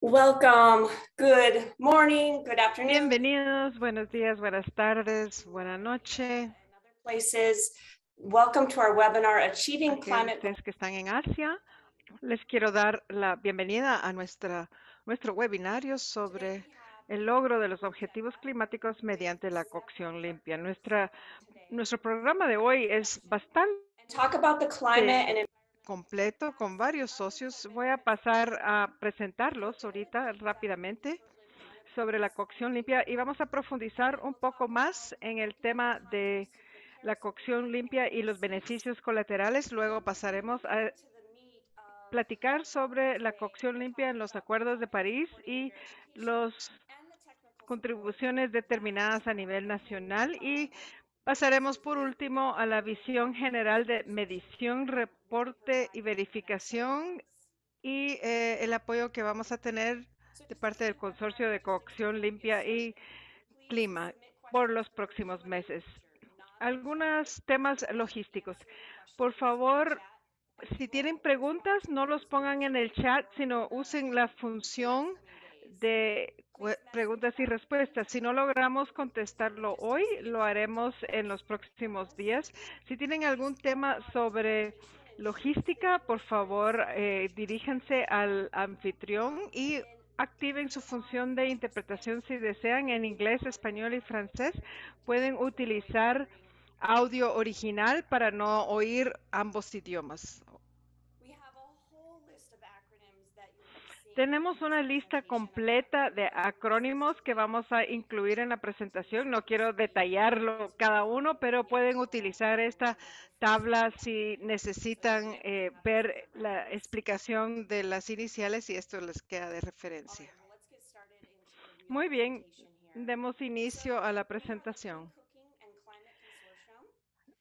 Welcome. Good morning, good afternoon. Bienvenidos, buenos días, buenas tardes, buena noche. Other places. Welcome to our webinar, Achieving Aquí Climate. ustedes que están en Asia, les quiero dar la bienvenida a nuestro webinario sobre el logro de los objetivos climáticos mediante la cocción limpia. Nuestro programa de hoy es bastante Talk about the climate and completo con varios socios. Voy a pasar a presentarlos ahorita rápidamente sobre la cocción limpia y vamos a profundizar un poco más en el tema de la cocción limpia y los beneficios colaterales. Luego pasaremos a platicar sobre la cocción limpia en los acuerdos de París y las contribuciones determinadas a nivel nacional, y pasaremos por último a la visión general de medición, reporte y verificación y el apoyo que vamos a tener de parte del Consorcio de Cocción Limpia y Clima por los próximos meses. Algunos temas logísticos. Por favor, si tienen preguntas, no los pongan en el chat, sino usen la función de preguntas y respuestas. Si no logramos contestarlo hoy, lo haremos en los próximos días. Si tienen algún tema sobre logística, por favor, diríjanse al anfitrión y activen su función de interpretación si desean en inglés, español y francés. Pueden utilizar audio original para no oír ambos idiomas. Tenemos una lista completa de acrónimos que vamos a incluir en la presentación. No quiero detallarlo cada uno, pero pueden utilizar esta tabla si necesitan ver la explicación de las iniciales y esto les queda de referencia. Muy bien, demos inicio a la presentación.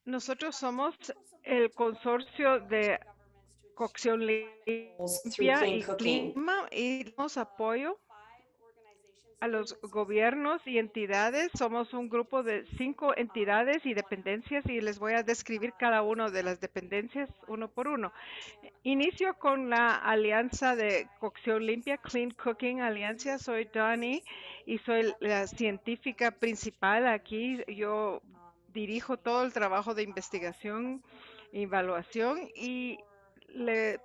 Nosotros somos el consorcio de cocción limpia y clima y damos apoyo a los gobiernos y entidades. Somos un grupo de 5 entidades y dependencias y les voy a describir cada una de las dependencias uno por uno. Inicio con la Alianza de Cocción Limpia, Clean Cooking Alianza. Soy Dani y soy la científica principal aquí. Yo dirijo todo el trabajo de investigación e evaluación y le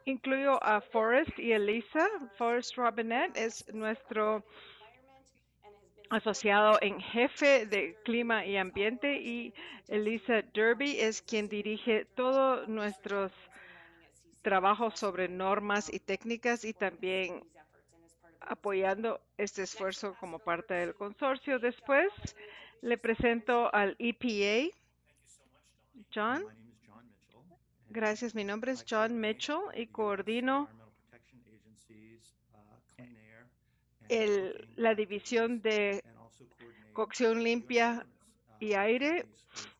incluyo a Forrest y Elisa. Forrest Robinette es nuestro asociado en jefe de clima y ambiente y Elisa Derby es quien dirige todos nuestros trabajos sobre normas y técnicas y también apoyando este esfuerzo como parte del consorcio. Después le presento al EPA. John. Gracias, mi nombre es John Mitchell y coordino la división de cocción limpia y aire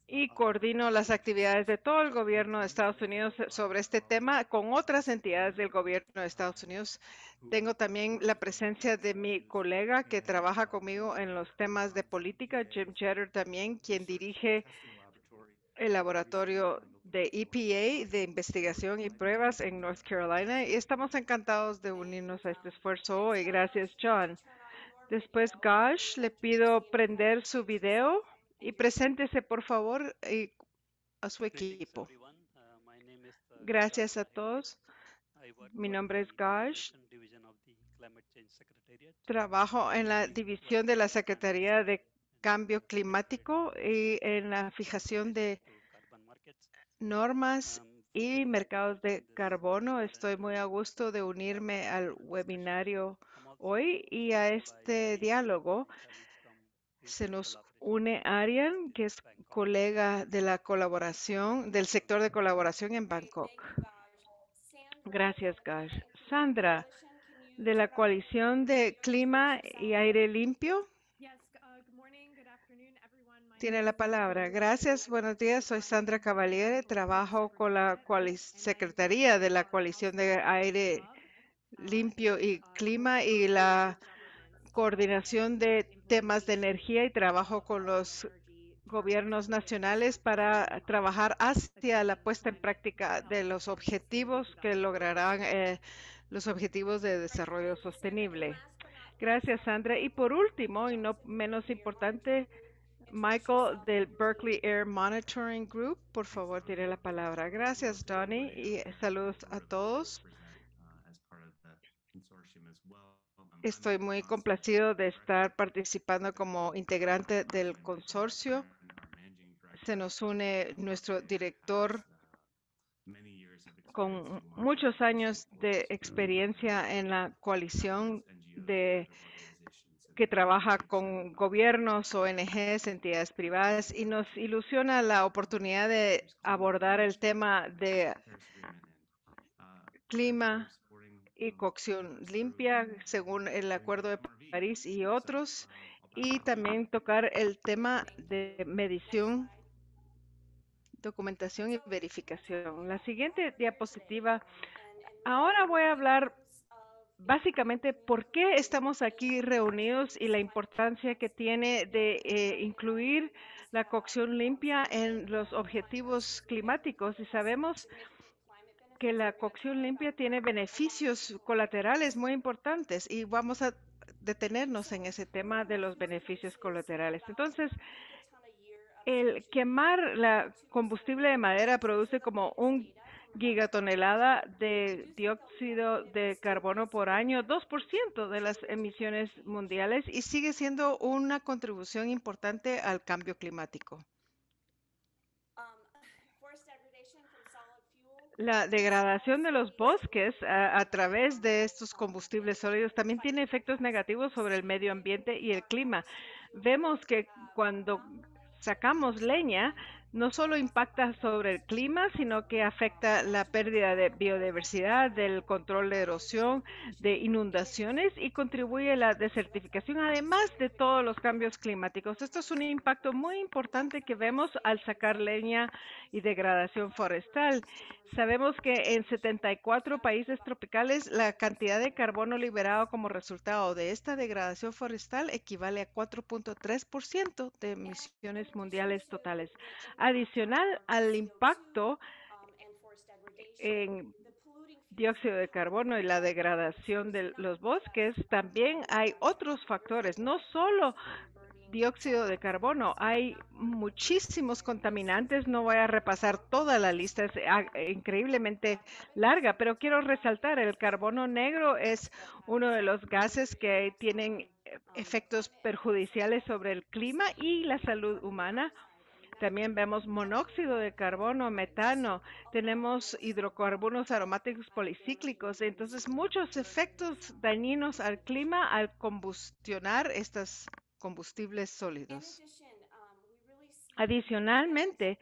y coordino las actividades de todo el gobierno de Estados Unidos sobre este tema con otras entidades del gobierno de Estados Unidos. Tengo también la presencia de mi colega que trabaja conmigo en los temas de política, Jim Jeter también, quien dirige el laboratorio de EPA de investigación y pruebas en North Carolina, y estamos encantados de unirnos a este esfuerzo hoy. Gracias, John. Después, Gosh, le pido prender su video y preséntese, por favor, a su equipo. Gracias a todos. Mi nombre es Gosh. Trabajo en la división de la Secretaría de Cambio Climático y en la fijación de normas y mercados de carbono. Estoy muy a gusto de unirme al webinario hoy y a este diálogo. Se nos une Arian, que es colega de la colaboración, del sector de colaboración en Bangkok. Gracias, Gash. Sandra, de la Coalición de Clima y Aire Limpio. Tiene la palabra. Gracias, buenos días. Soy Sandra Cavaliere. Trabajo con la Secretaría de la Coalición de Aire Limpio y Clima y la coordinación de temas de energía y trabajo con los gobiernos nacionales para trabajar hacia la puesta en práctica de los objetivos que lograrán los Objetivos de Desarrollo Sostenible. Gracias, Sandra. Y por último, y no menos importante, Michael del Berkeley Air Monitoring Group, por favor, tiene la palabra. Gracias, Donnie, y saludos a todos. Estoy muy complacido de estar participando como integrante del consorcio. Se nos une nuestro director con muchos años de experiencia en la coalición que trabaja con gobiernos, ONGs, entidades privadas, y nos ilusiona la oportunidad de abordar el tema de clima y cocción limpia según el Acuerdo de París y otros, y también tocar el tema de medición, documentación y verificación. La siguiente diapositiva. Ahora voy a hablar básicamente por qué estamos aquí reunidos y la importancia que tiene de incluir la cocción limpia en los objetivos climáticos. Y sabemos que la cocción limpia tiene beneficios colaterales muy importantes y vamos a detenernos en ese tema de los beneficios colaterales. Entonces, el quemar la combustible de madera produce como un gigatonelada de dióxido de carbono por año, 2% de las emisiones mundiales, y sigue siendo una contribución importante al cambio climático. La degradación de los bosques a través de estos combustibles sólidos también tiene efectos negativos sobre el medio ambiente y el clima. Vemos que cuando sacamos leña, no solo impacta sobre el clima, sino que afecta la pérdida de biodiversidad, del control de erosión, de inundaciones y contribuye a la desertificación, además de todos los cambios climáticos. Esto es un impacto muy importante que vemos al sacar leña y degradación forestal. Sabemos que en 74 países tropicales la cantidad de carbono liberado como resultado de esta degradación forestal equivale a 4.3% de emisiones mundiales totales. Adicional al impacto en dióxido de carbono y la degradación de los bosques, también hay otros factores, no solo dióxido de carbono. Hay muchísimos contaminantes, no voy a repasar toda la lista, es increíblemente larga, pero quiero resaltar, el carbono negro es uno de los gases que tienen efectos perjudiciales sobre el clima y la salud humana. También vemos monóxido de carbono, metano, tenemos hidrocarburos aromáticos policíclicos, entonces muchos efectos dañinos al clima al combustionar estos combustibles sólidos. Adicionalmente,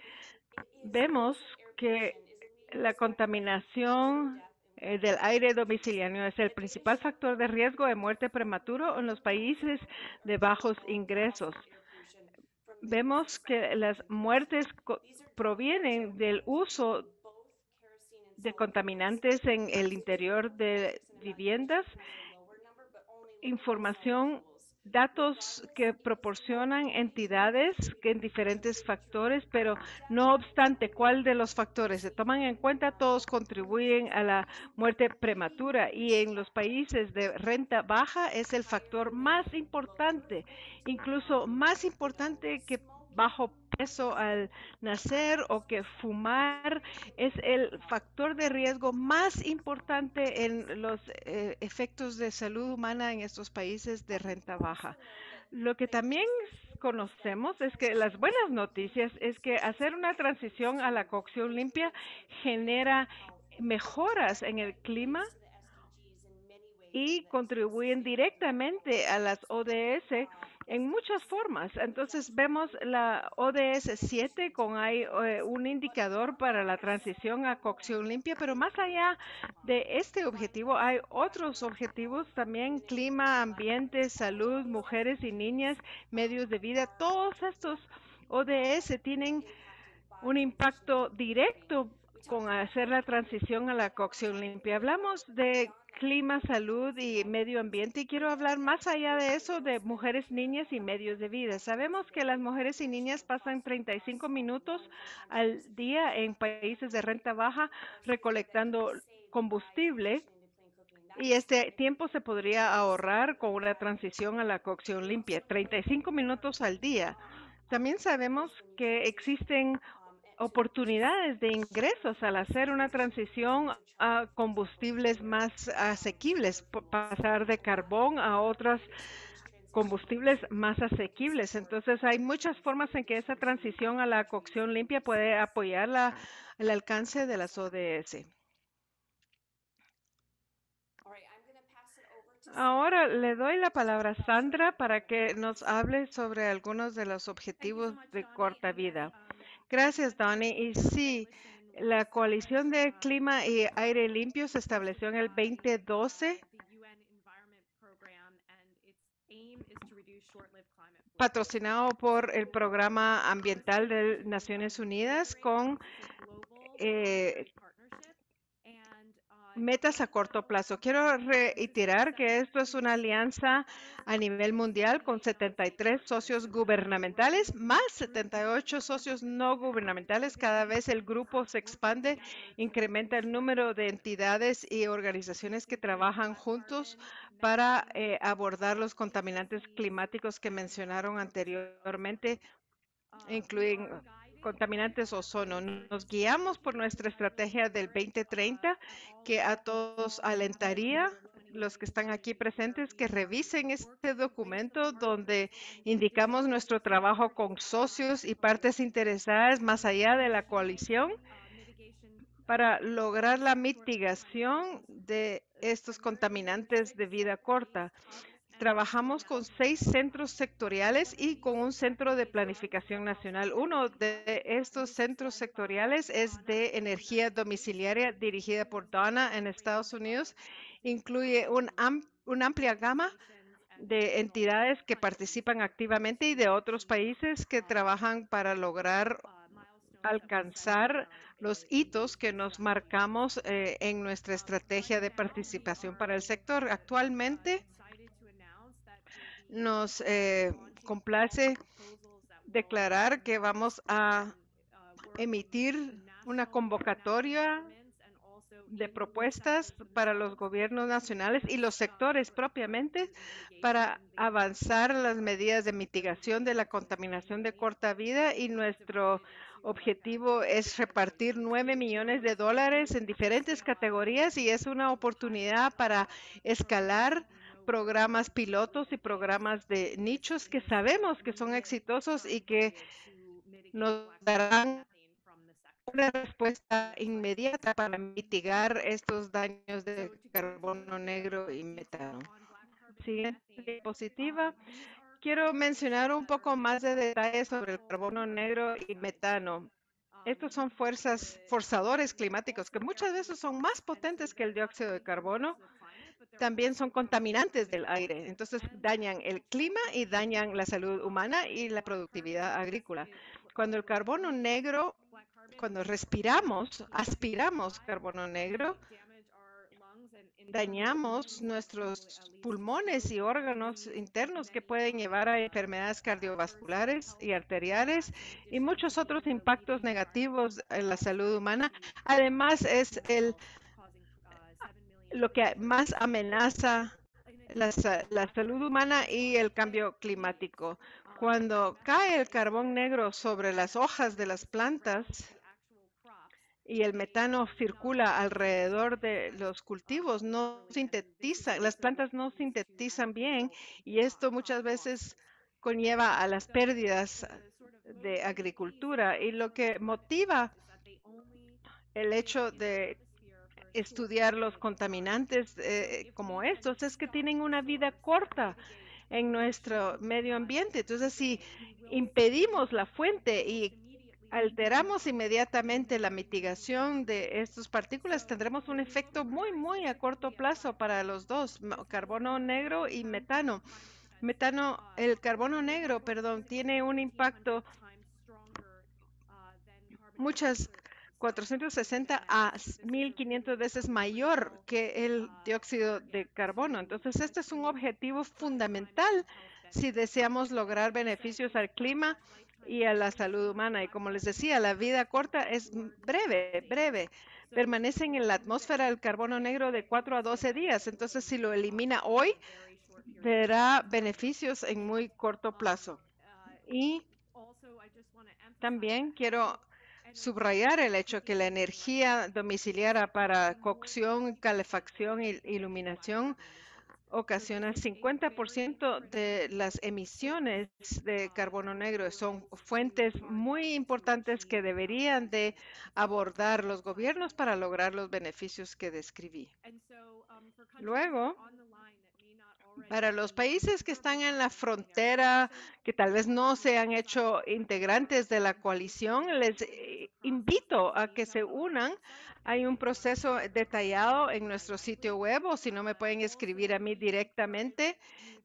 vemos que la contaminación del aire domiciliario es el principal factor de riesgo de muerte prematuro en los países de bajos ingresos. Vemos que las muertes provienen del uso de contaminantes en el interior de viviendas, información, datos que proporcionan entidades que en diferentes factores, pero no obstante cuál de los factores se toman en cuenta, todos contribuyen a la muerte prematura, y en los países de renta baja es el factor más importante, incluso más importante que bajo peso al nacer o que fumar. Es el factor de riesgo más importante en los efectos de salud humana en estos países de renta baja. Lo que también conocemos es que las buenas noticias es que hacer una transición a la cocción limpia genera mejoras en el clima y contribuyen directamente a las ODS en muchas formas. Entonces vemos la ODS 7 con un indicador para la transición a cocción limpia, pero más allá de este objetivo hay otros objetivos también: clima, ambiente, salud, mujeres y niñas, medios de vida. Todos estos ODS tienen un impacto directo con hacer la transición a la cocción limpia. Hablamos de clima, salud y medio ambiente, y quiero hablar más allá de eso de mujeres, niñas y medios de vida. Sabemos que las mujeres y niñas pasan 35 minutos al día en países de renta baja recolectando combustible Y este tiempo se podría ahorrar con una transición a la cocción limpia, 35 minutos al día. También sabemos que existen oportunidades de ingresos al hacer una transición a combustibles más asequibles, pasar de carbón a otros combustibles más asequibles. Entonces, hay muchas formas en que esa transición a la cocción limpia puede apoyar el alcance de las ODS. Ahora le doy la palabra a Sandra para que nos hable sobre algunos de los objetivos de corta vida. Gracias, Donnie. Y sí, la Coalición de Clima y Aire Limpio se estableció en el 2012, patrocinado por el Programa Ambiental de Naciones Unidas con eh, metas a corto plazo. Quiero reiterar que esto es una alianza a nivel mundial con 73 socios gubernamentales más 78 socios no gubernamentales. Cada vez el grupo se expande, incrementa el número de entidades y organizaciones que trabajan juntos para abordar los contaminantes climáticos que mencionaron anteriormente, incluyen contaminantes ozono. Nos guiamos por nuestra estrategia del 2030, que a todos alentaría, los que están aquí presentes, que revisen este documento donde indicamos nuestro trabajo con socios y partes interesadas más allá de la coalición para lograr la mitigación de estos contaminantes de vida corta. Trabajamos con 6 centros sectoriales y con un centro de planificación nacional. Uno de estos centros sectoriales es de energía domiciliaria dirigida por Donna en Estados Unidos. Incluye una amplia gama de entidades que participan activamente y de otros países que trabajan para lograr alcanzar los hitos que nos marcamos en nuestra estrategia de participación para el sector. Actualmente, nos complace declarar que vamos a emitir una convocatoria de propuestas para los gobiernos nacionales y los sectores propiamente para avanzar las medidas de mitigación de la contaminación de corta vida, y nuestro objetivo es repartir 9 millones de dólares en diferentes categorías, y es una oportunidad para escalar programas pilotos y programas de nichos que sabemos que son exitosos y que nos darán una respuesta inmediata para mitigar estos daños de carbono negro y metano. Siguiente diapositiva. Quiero mencionar un poco más de detalles sobre el carbono negro y metano. Estos son forzadores climáticos que muchas veces son más potentes que el dióxido de carbono. También son contaminantes del aire. Entonces dañan el clima y dañan la salud humana y la productividad agrícola. Cuando el carbono negro, cuando respiramos, aspiramos carbono negro, dañamos nuestros pulmones y órganos internos, que pueden llevar a enfermedades cardiovasculares y arteriales y muchos otros impactos negativos en la salud humana. Además, es lo que más amenaza la salud humana y el cambio climático. Cuando cae el carbón negro sobre las hojas de las plantas y el metano circula alrededor de los cultivos, no sintetiza, las plantas no sintetizan bien, y esto muchas veces conlleva a las pérdidas de agricultura. Y lo que motiva el hecho de estudiar los contaminantes como estos es que tienen una vida corta en nuestro medio ambiente. Entonces, si impedimos la fuente y alteramos inmediatamente la mitigación de estas partículas, tendremos un efecto muy, muy a corto plazo para los dos, carbono negro y metano. El carbono negro, perdón, tiene un impacto muchas 460 a 1500 veces mayor que el dióxido de carbono. Entonces, este es un objetivo fundamental si deseamos lograr beneficios al clima y a la salud humana. Y como les decía, la vida corta es breve, breve. permanecen en la atmósfera el carbono negro de 4 a 12 días. Entonces, si lo elimina hoy, verá beneficios en muy corto plazo. Y también quiero subrayar el hecho que la energía domiciliaria para cocción, calefacción e iluminación ocasiona 50% de las emisiones de carbono negro. Son fuentes muy importantes que deberían de abordar los gobiernos para lograr los beneficios que describí. Luego, para los países que están en la frontera, que tal vez no se han hecho integrantes de la coalición, les invito a que se unan. Hay un proceso detallado en nuestro sitio web, o si no me pueden escribir a mí directamente.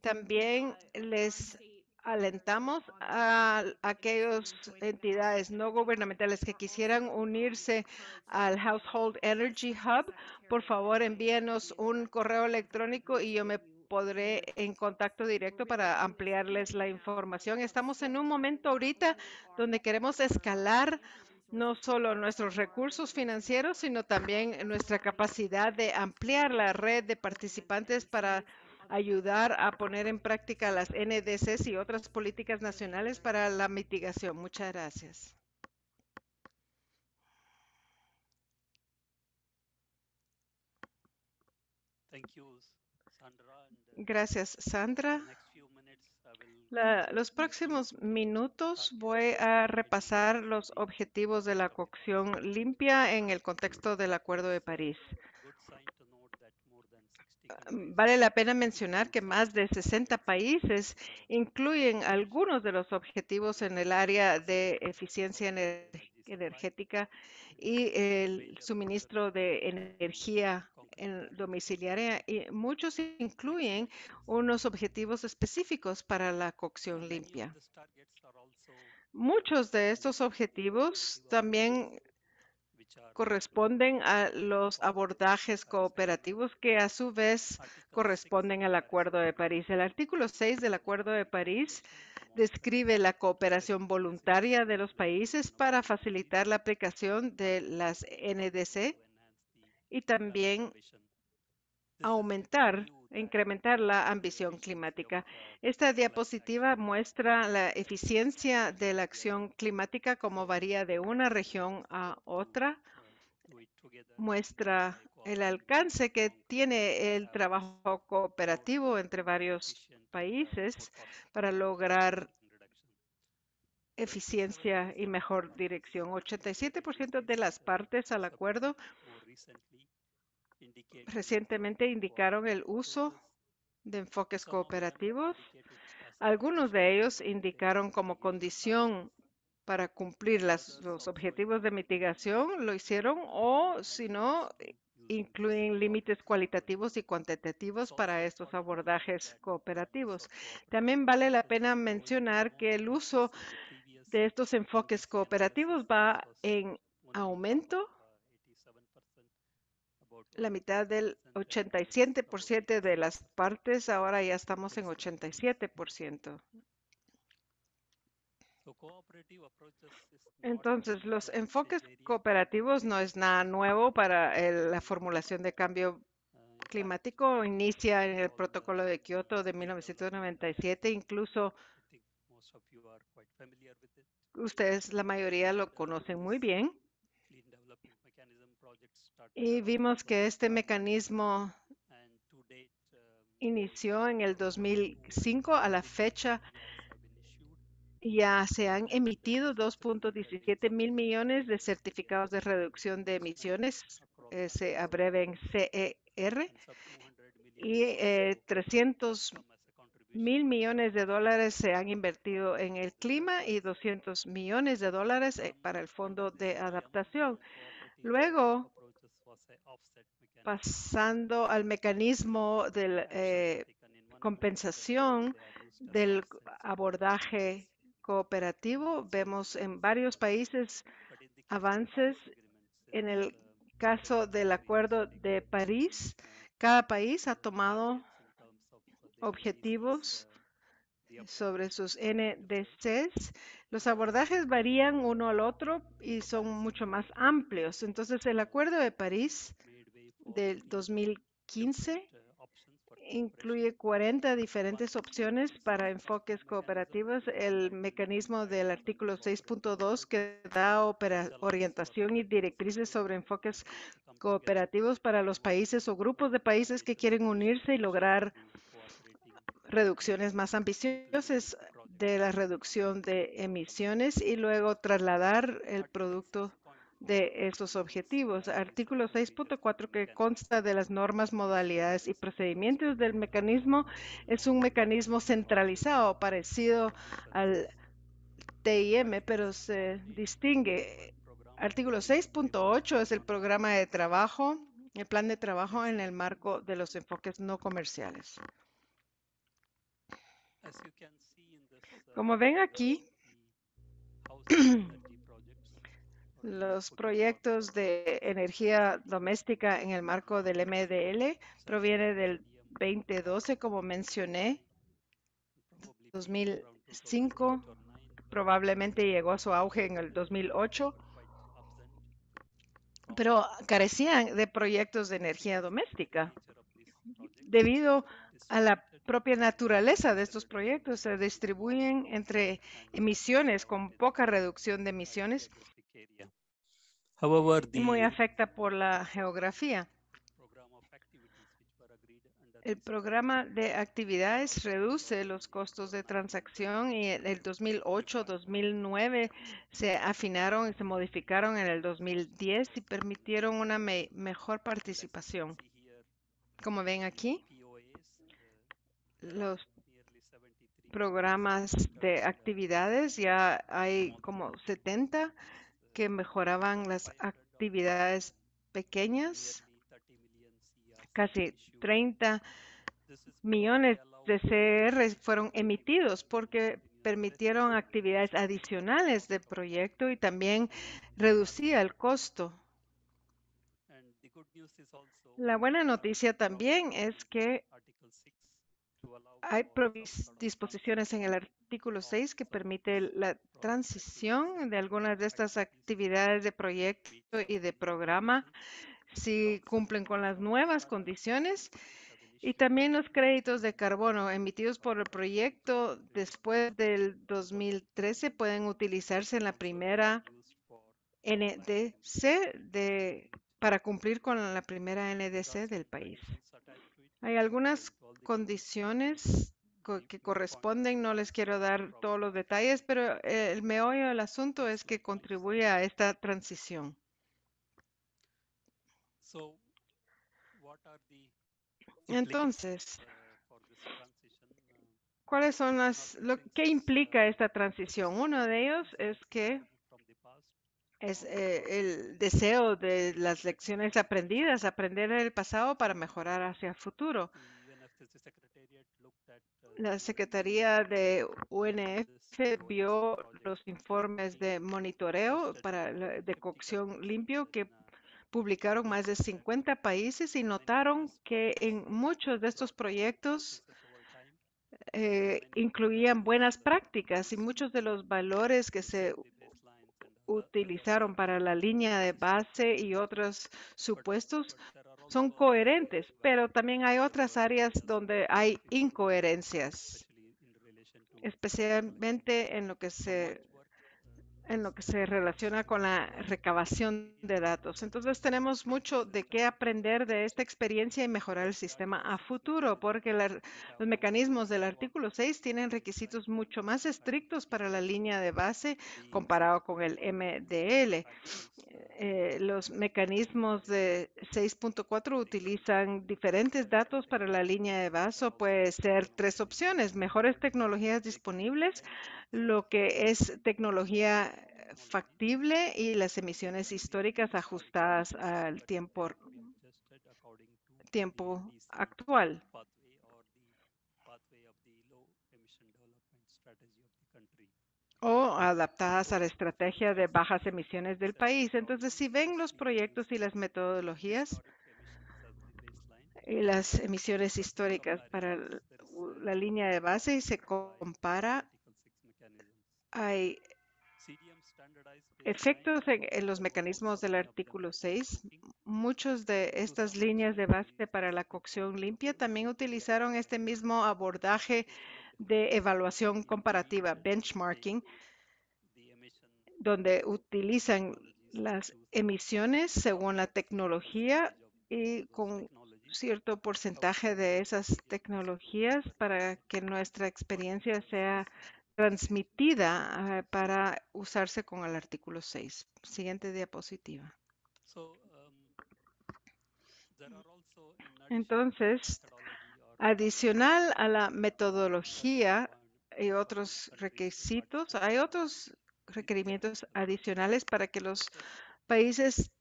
También les alentamos a aquellas entidades no gubernamentales que quisieran unirse al Household Energy Hub. Por favor, envíenos un correo electrónico y yo me podré en contacto directo para ampliarles la información. Estamos en un momento ahorita donde queremos escalar no solo nuestros recursos financieros, sino también nuestra capacidad de ampliar la red de participantes para ayudar a poner en práctica las NDCs y otras políticas nacionales para la mitigación. Muchas gracias. Gracias, Sandra. Los próximos minutos voy a repasar los objetivos de la cocción limpia en el contexto del Acuerdo de París. Vale la pena mencionar que más de 60 países incluyen algunos de los objetivos en el área de eficiencia energética y el suministro de energía domiciliaria, y muchos incluyen unos objetivos específicos para la cocción limpia. Muchos de estos objetivos también corresponden a los abordajes cooperativos que a su vez corresponden al Acuerdo de París. El artículo 6 del Acuerdo de París describe la cooperación voluntaria de los países para facilitar la aplicación de las NDC y también incrementar la ambición climática. Esta diapositiva muestra la eficiencia de la acción climática, como varía de una región a otra. Muestra el alcance que tiene el trabajo cooperativo entre varios países para lograr eficiencia y mejor dirección. 87% de las partes al acuerdo recientemente indicaron el uso de enfoques cooperativos. Algunos de ellos indicaron como condición para cumplir los objetivos de mitigación, lo hicieron, o si no, incluyen límites cualitativos y cuantitativos para estos abordajes cooperativos. También vale la pena mencionar que el uso de estos enfoques cooperativos va en aumento. La mitad del 87% de las partes, ahora ya estamos en 87%. Entonces, los enfoques cooperativos no es nada nuevo para la formulación de cambio climático. Inicia en el Protocolo de Kioto de 1997. Incluso ustedes, la mayoría, lo conocen muy bien. Y vimos que este mecanismo inició en el 2005. A la fecha ya se han emitido 2.17 mil millones de certificados de reducción de emisiones, se abrevian CER, y 300 mil millones de dólares se han invertido en el clima y 200 millones de dólares para el Fondo de Adaptación. Luego, pasando al mecanismo de compensación del abordaje cooperativo, vemos en varios países avances. En el caso del Acuerdo de París, cada país ha tomado objetivos sobre sus NDCs. Los abordajes varían uno al otro y son mucho más amplios. Entonces, el Acuerdo de París del 2015 incluye 40 diferentes opciones para enfoques cooperativos. El mecanismo del artículo 6.2 que da orientación y directrices sobre enfoques cooperativos para los países o grupos de países que quieren unirse y lograr reducciones más ambiciosas de la reducción de emisiones y luego trasladar el producto de esos objetivos. Artículo 6.4 que consta de las normas, modalidades y procedimientos del mecanismo es un mecanismo centralizado parecido al TIM, pero se distingue. Artículo 6.8 es el programa de trabajo, el plan de trabajo en el marco de los enfoques no comerciales. Como ven aquí, los proyectos de energía doméstica en el marco del MDL proviene del 2012, como mencioné, 2005, probablemente llegó a su auge en el 2008, pero carecían de proyectos de energía doméstica. Debido a la propia naturaleza de estos proyectos, se distribuyen entre emisiones con poca reducción de emisiones y muy afecta por la geografía. El programa de actividades reduce los costos de transacción y en el 2008-2009 se afinaron y se modificaron en el 2010 y permitieron una mejor participación. Como ven aquí, los programas de actividades, ya hay como 70 que mejoraban las actividades pequeñas, casi 30 millones de CR fueron emitidos porque permitieron actividades adicionales del proyecto y también reducía el costo. La buena noticia también es que hay disposiciones en el artículo 6 que permite la transición de algunas de estas actividades de proyecto y de programa si cumplen con las nuevas condiciones. Y también los créditos de carbono emitidos por el proyecto después del 2013 pueden utilizarse en la primera NDC para cumplir con la primera NDC del país. Hay algunas condiciones que corresponden, no les quiero dar todos los detalles, pero el meollo del asunto es que contribuye a esta transición. Entonces, ¿cuáles son qué implica esta transición? Uno de ellos es que es el deseo de las lecciones aprendidas, aprender del pasado para mejorar hacia el futuro. La Secretaría de UNF vio los informes de monitoreo de cocción limpio que publicaron más de 50 países y notaron que en muchos de estos proyectos incluían buenas prácticas y muchos de los valores que se utilizaron para la línea de base y otros supuestos son coherentes, pero también hay otras áreas donde hay incoherencias, especialmente en lo que se relaciona con la recabación de datos. Entonces tenemos mucho de qué aprender de esta experiencia y mejorar el sistema a futuro, porque los mecanismos del artículo 6 tienen requisitos mucho más estrictos para la línea de base comparado con el MDL. Los mecanismos de 6.4 utilizan diferentes datos para la línea de base. Puede ser tres opciones: mejores tecnologías disponibles, lo que es tecnología factible y las emisiones históricas ajustadas al tiempo actual. O adaptadas a la estrategia de bajas emisiones del país. Entonces, si ven los proyectos y las metodologías y las emisiones históricas para la línea de base y se compara, hay efectos en los mecanismos del artículo 6. Muchos de estas líneas de base para la cocción limpia también utilizaron este mismo abordaje de evaluación comparativa, benchmarking, donde utilizan las emisiones según la tecnología y con cierto porcentaje de esas tecnologías para que nuestra experiencia sea transmitida para usarse con el artículo 6. Siguiente diapositiva. Entonces, adicional a la metodología y otros requisitos, hay otros requerimientos adicionales para que los países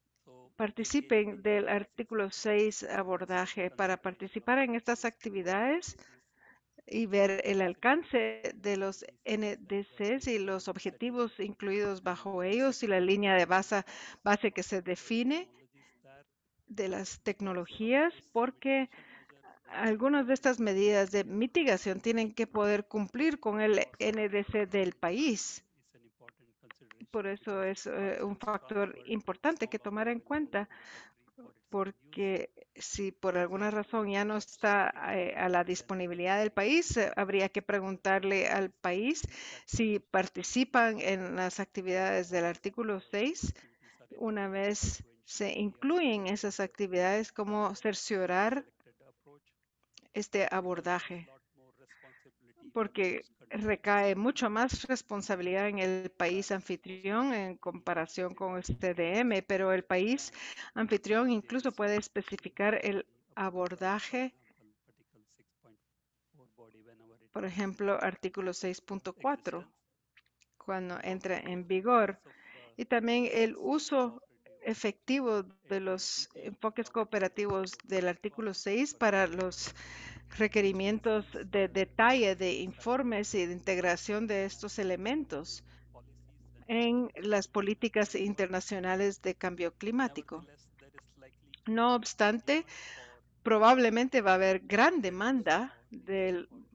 participen del artículo 6 abordaje. Para participar en estas actividades y ver el alcance de los NDCs y los objetivos incluidos bajo ellos y la línea de base que se define de las tecnologías, porque algunas de estas medidas de mitigación tienen que poder cumplir con el NDC del país. Por eso es un factor importante que tomar en cuenta, porque si por alguna razón ya no está a la disponibilidad del país, habría que preguntarle al país si participan en las actividades del artículo 6. Una vez se incluyen esas actividades, cómo cerciorar este abordaje, porque recae mucho más responsabilidad en el país anfitrión en comparación con el CDM, pero el país anfitrión incluso puede especificar el abordaje, por ejemplo, artículo 6.4, cuando entra en vigor, y también el uso efectivo de los enfoques cooperativos del artículo 6 para los requerimientos de detalle de informes y de integración de estos elementos en las políticas internacionales de cambio climático. No obstante, probablemente va a haber gran demanda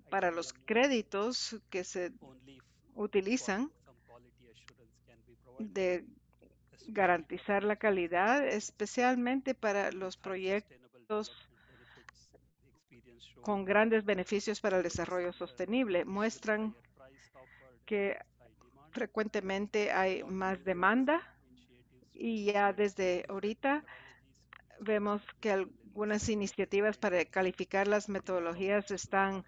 para los créditos que se utilizan de garantizar la calidad, especialmente para los proyectos con grandes beneficios para el desarrollo sostenible. Muestran que frecuentemente hay más demanda y ya desde ahorita vemos que algunas iniciativas para calificar las metodologías están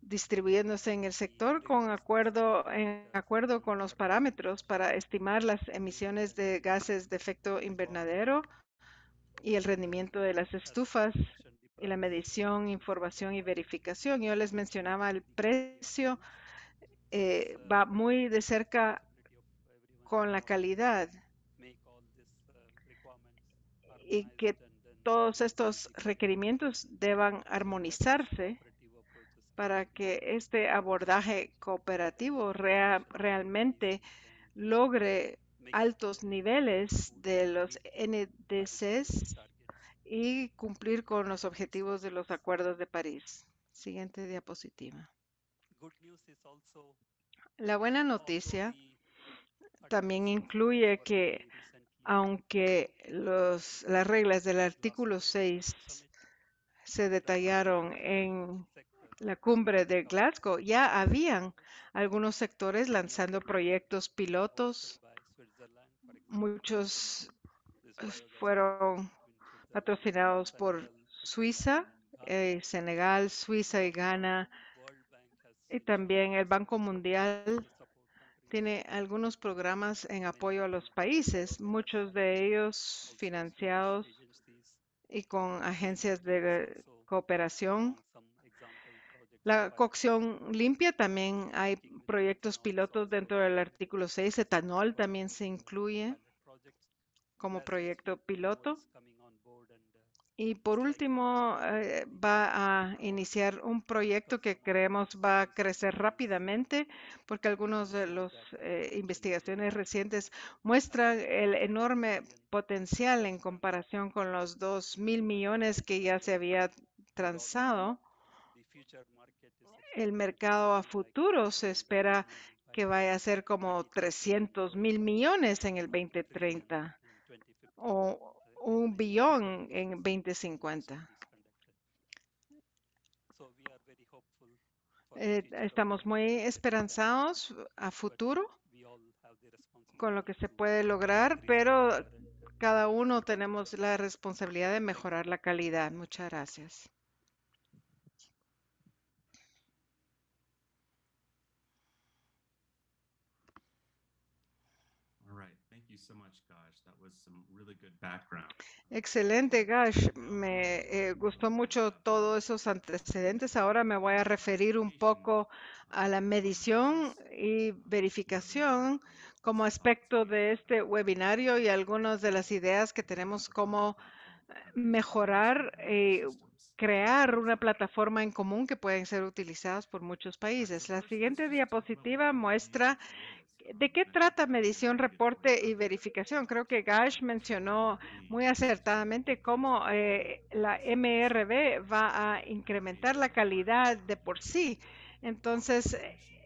distribuyéndose en el sector en acuerdo con los parámetros para estimar las emisiones de gases de efecto invernadero y el rendimiento de las estufas y la medición, información y verificación. Yo les mencionaba el precio, va muy de cerca con la calidad y que todos estos requerimientos deban armonizarse para que este abordaje cooperativo realmente logre altos niveles de los NDCs y cumplir con los objetivos de los acuerdos de París. Siguiente diapositiva. La buena noticia también incluye que aunque las reglas del artículo 6 se detallaron en la cumbre de Glasgow, ya habían algunos sectores lanzando proyectos pilotos. Muchos fueron patrocinados por Suiza, Senegal, Suiza y Ghana. Y también el Banco Mundial tiene algunos programas en apoyo a los países, muchos de ellos financiados y con agencias de cooperación. La cocción limpia también hay proyectos pilotos dentro del artículo 6. Etanol también se incluye como proyecto piloto. Y por último, va a iniciar un proyecto que creemos va a crecer rápidamente porque algunos de las investigaciones recientes muestran el enorme potencial en comparación con los 2.000 millones que ya se había transado El mercado a futuro se espera que vaya a ser como 300.000 millones en el 2030 o 1 billón en 2050. Estamos muy esperanzados a futuro con lo que se puede lograr, pero cada uno tenemos la responsabilidad de mejorar la calidad. Muchas gracias. Excelente, Gash. Me gustó mucho todos esos antecedentes. Ahora me voy a referir un poco a la medición y verificación como aspecto de este webinario y algunas de las ideas que tenemos como mejorar, crear una plataforma en común que pueden ser utilizadas por muchos países. La siguiente diapositiva muestra ¿de qué trata medición, reporte y verificación? Creo que Gash mencionó muy acertadamente cómo la MRV va a incrementar la calidad de por sí. Entonces,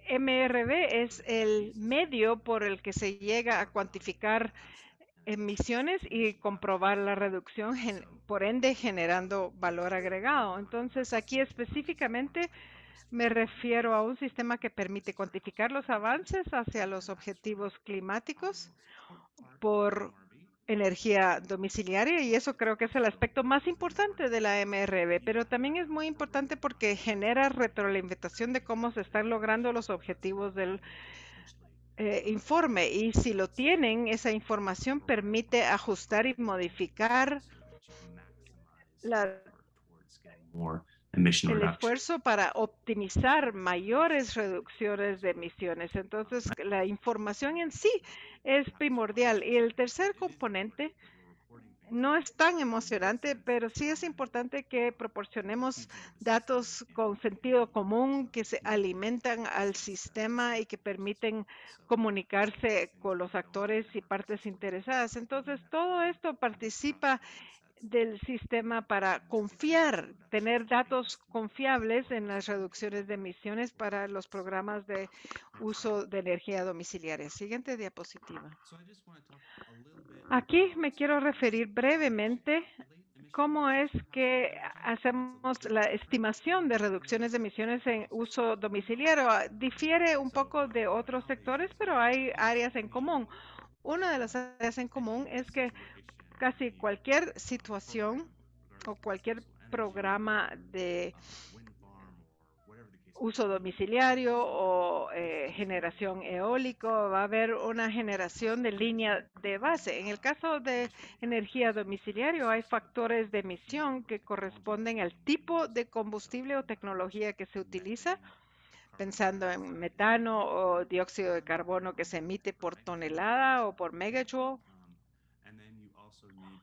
MRV es el medio por el que se llega a cuantificar emisiones y comprobar la reducción, por ende generando valor agregado. Entonces, aquí específicamente me refiero a un sistema que permite cuantificar los avances hacia los objetivos climáticos por energía domiciliaria y eso creo que es el aspecto más importante de la MRV, pero también es muy importante porque genera retroalimentación de cómo se están logrando los objetivos del informe y si lo tienen, esa información permite ajustar y modificar la el esfuerzo para optimizar mayores reducciones de emisiones. Entonces, la información en sí es primordial. Y el tercer componente no es tan emocionante, pero sí es importante que proporcionemos datos con sentido común que se alimentan al sistema y que permiten comunicarse con los actores y partes interesadas. Entonces, todo esto participa del sistema para confiar, tener datos confiables en las reducciones de emisiones para los programas de uso de energía domiciliaria. Siguiente diapositiva. Aquí me quiero referir brevemente cómo es que hacemos la estimación de reducciones de emisiones en uso domiciliario. Difiere un poco de otros sectores, pero hay áreas en común. Una de las áreas en común es que casi cualquier situación o cualquier programa de uso domiciliario o generación eólico, va a haber una generación de línea de base. En el caso de energía domiciliario hay factores de emisión que corresponden al tipo de combustible o tecnología que se utiliza, pensando en metano o dióxido de carbono que se emite por tonelada o por megajoule.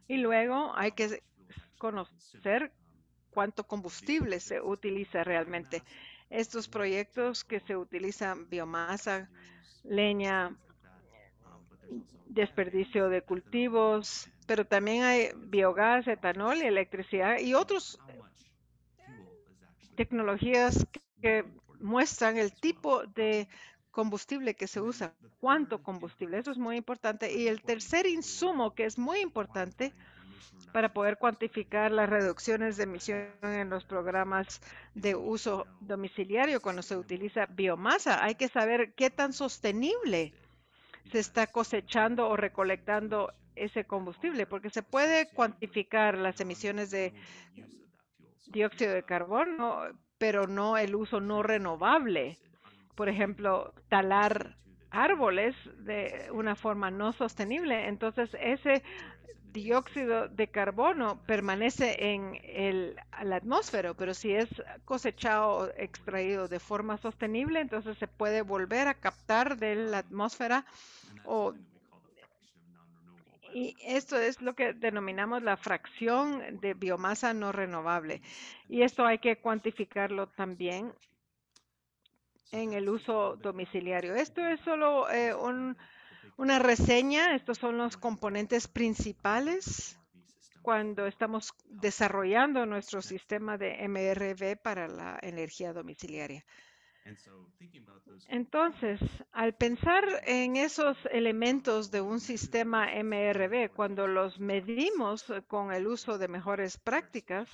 Y luego hay que conocer cuánto combustible se utiliza realmente. Estos proyectos que se utilizan biomasa, leña, desperdicio de cultivos, pero también hay biogás, etanol, electricidad y otras tecnologías que muestran el tipo de combustible que se usa, cuánto combustible. Eso es muy importante. Y el tercer insumo que es muy importante para poder cuantificar las reducciones de emisión en los programas de uso domiciliario cuando se utiliza biomasa. Hay que saber qué tan sostenible se está cosechando o recolectando ese combustible, porque se puede cuantificar las emisiones de dióxido de carbono, pero no el uso no renovable. Por ejemplo, talar árboles de una forma no sostenible. Entonces, ese dióxido de carbono permanece en la atmósfera, pero si es cosechado o extraído de forma sostenible, entonces se puede volver a captar de la atmósfera o y esto es lo que denominamos la fracción de biomasa no renovable. Y esto hay que cuantificarlo también en el uso domiciliario. Esto es solo una reseña. Estos son los componentes principales cuando estamos desarrollando nuestro sistema de MRV para la energía domiciliaria. Entonces, al pensar en esos elementos de un sistema MRV, cuando los medimos con el uso de mejores prácticas,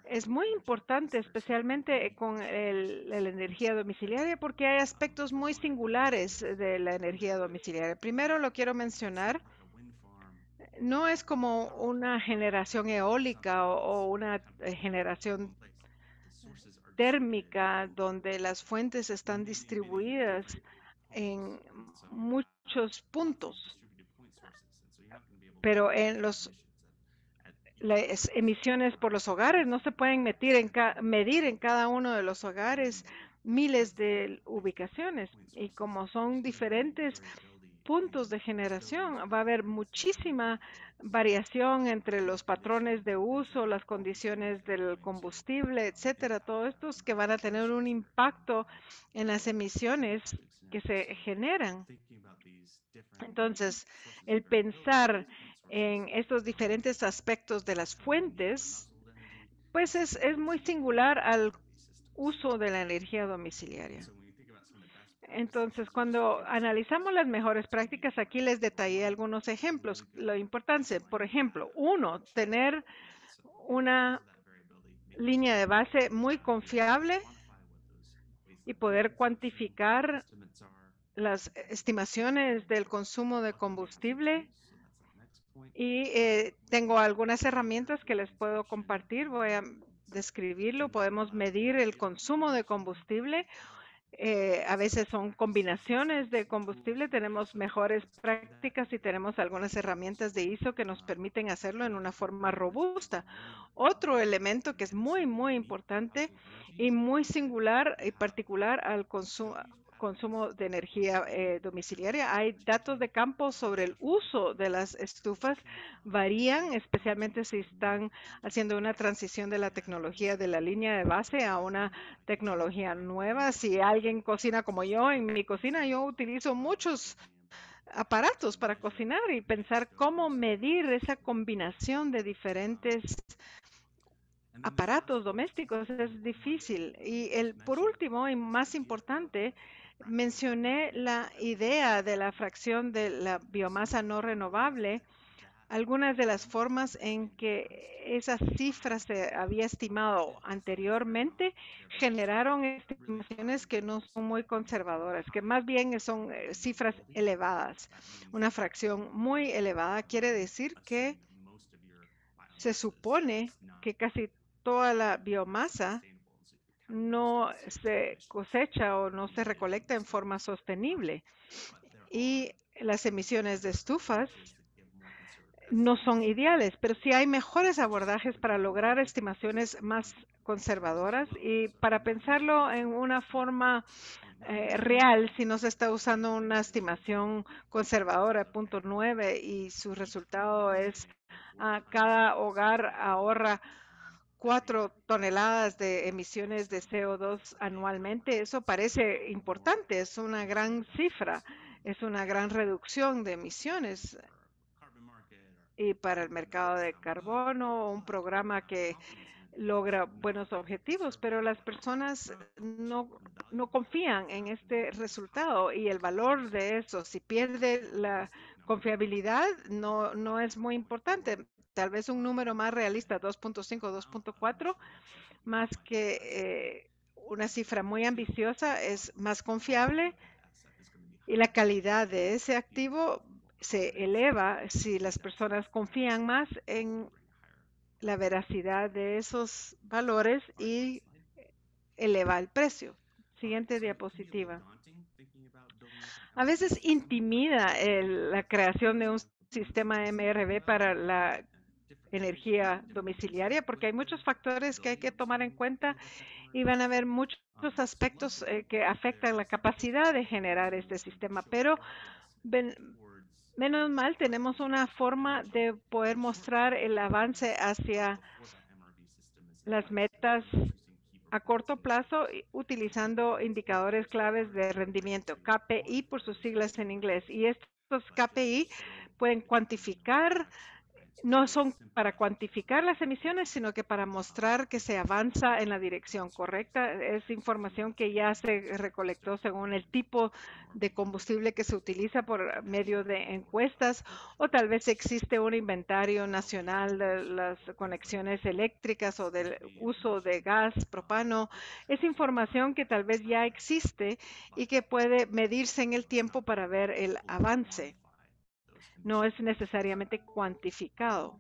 es muy importante, especialmente con la energía domiciliaria, porque hay aspectos muy singulares de la energía domiciliaria. Primero lo quiero mencionar, no es como una generación eólica o una generación térmica donde las fuentes están distribuidas en muchos puntos, pero en las emisiones por los hogares no se pueden medir en cada uno de los hogares miles de ubicaciones, y como son diferentes puntos de generación, va a haber muchísima variación entre los patrones de uso, las condiciones del combustible, etcétera, todos estos que van a tener un impacto en las emisiones que se generan. Entonces, el pensar en estos diferentes aspectos de las fuentes, pues es muy singular al uso de la energía domiciliaria. Entonces, cuando analizamos las mejores prácticas, aquí les detallé algunos ejemplos. Lo importante, por ejemplo, uno, tener una línea de base muy confiable y poder cuantificar las estimaciones del consumo de combustible. Y tengo algunas herramientas que les puedo compartir. Voy a describirlo. Podemos medir el consumo de combustible. A veces son combinaciones de combustible. Tenemos mejores prácticas y tenemos algunas herramientas de ISO que nos permiten hacerlo en una forma robusta. Otro elemento que es muy, muy importante y muy singular y particular al consumo de energía domiciliaria. Hay datos de campo sobre el uso de las estufas, varían, especialmente si están haciendo una transición de la tecnología de la línea de base a una tecnología nueva. Si alguien cocina como yo, en mi cocina yo utilizo muchos aparatos para cocinar, y pensar cómo medir esa combinación de diferentes aparatos domésticos es difícil. Y por último y más importante, mencioné la idea de la fracción de la biomasa no renovable. Algunas de las formas en que esas cifras se había estimado anteriormente generaron estimaciones que no son muy conservadoras, que más bien son cifras elevadas. Una fracción muy elevada quiere decir que se supone que casi toda la biomasa no se cosecha o no se recolecta en forma sostenible, y las emisiones de estufas no son ideales, pero sí hay mejores abordajes para lograr estimaciones más conservadoras. Y para pensarlo en una forma real, si no se está usando una estimación conservadora, 0.9, y su resultado es cada hogar ahorra 4 toneladas de emisiones de CO2 anualmente, eso parece importante, es una gran cifra, es una gran reducción de emisiones. Y para el mercado de carbono, un programa que logra buenos objetivos, pero las personas no confían en este resultado, y el valor de eso, si pierde la confiabilidad, no es muy importante. Tal vez un número más realista, 2.5, 2.4, más que una cifra muy ambiciosa, es más confiable, y la calidad de ese activo se eleva si las personas confían más en la veracidad de esos valores y eleva el precio. Siguiente diapositiva. A veces intimida la creación de un sistema MRV para la energía domiciliaria, porque hay muchos factores que hay que tomar en cuenta, y van a haber muchos aspectos que afectan la capacidad de generar este sistema, pero menos mal tenemos una forma de poder mostrar el avance hacia las metas a corto plazo utilizando indicadores claves de rendimiento, KPI por sus siglas en inglés. Y estos KPI pueden cuantificar no son para cuantificar las emisiones, sino que para mostrar que se avanza en la dirección correcta. Es información que ya se recolectó según el tipo de combustible que se utiliza por medio de encuestas, o tal vez existe un inventario nacional de las conexiones eléctricas o del uso de gas propano. Es información que tal vez ya existe y que puede medirse en el tiempo para ver el avance. No es necesariamente cuantificado.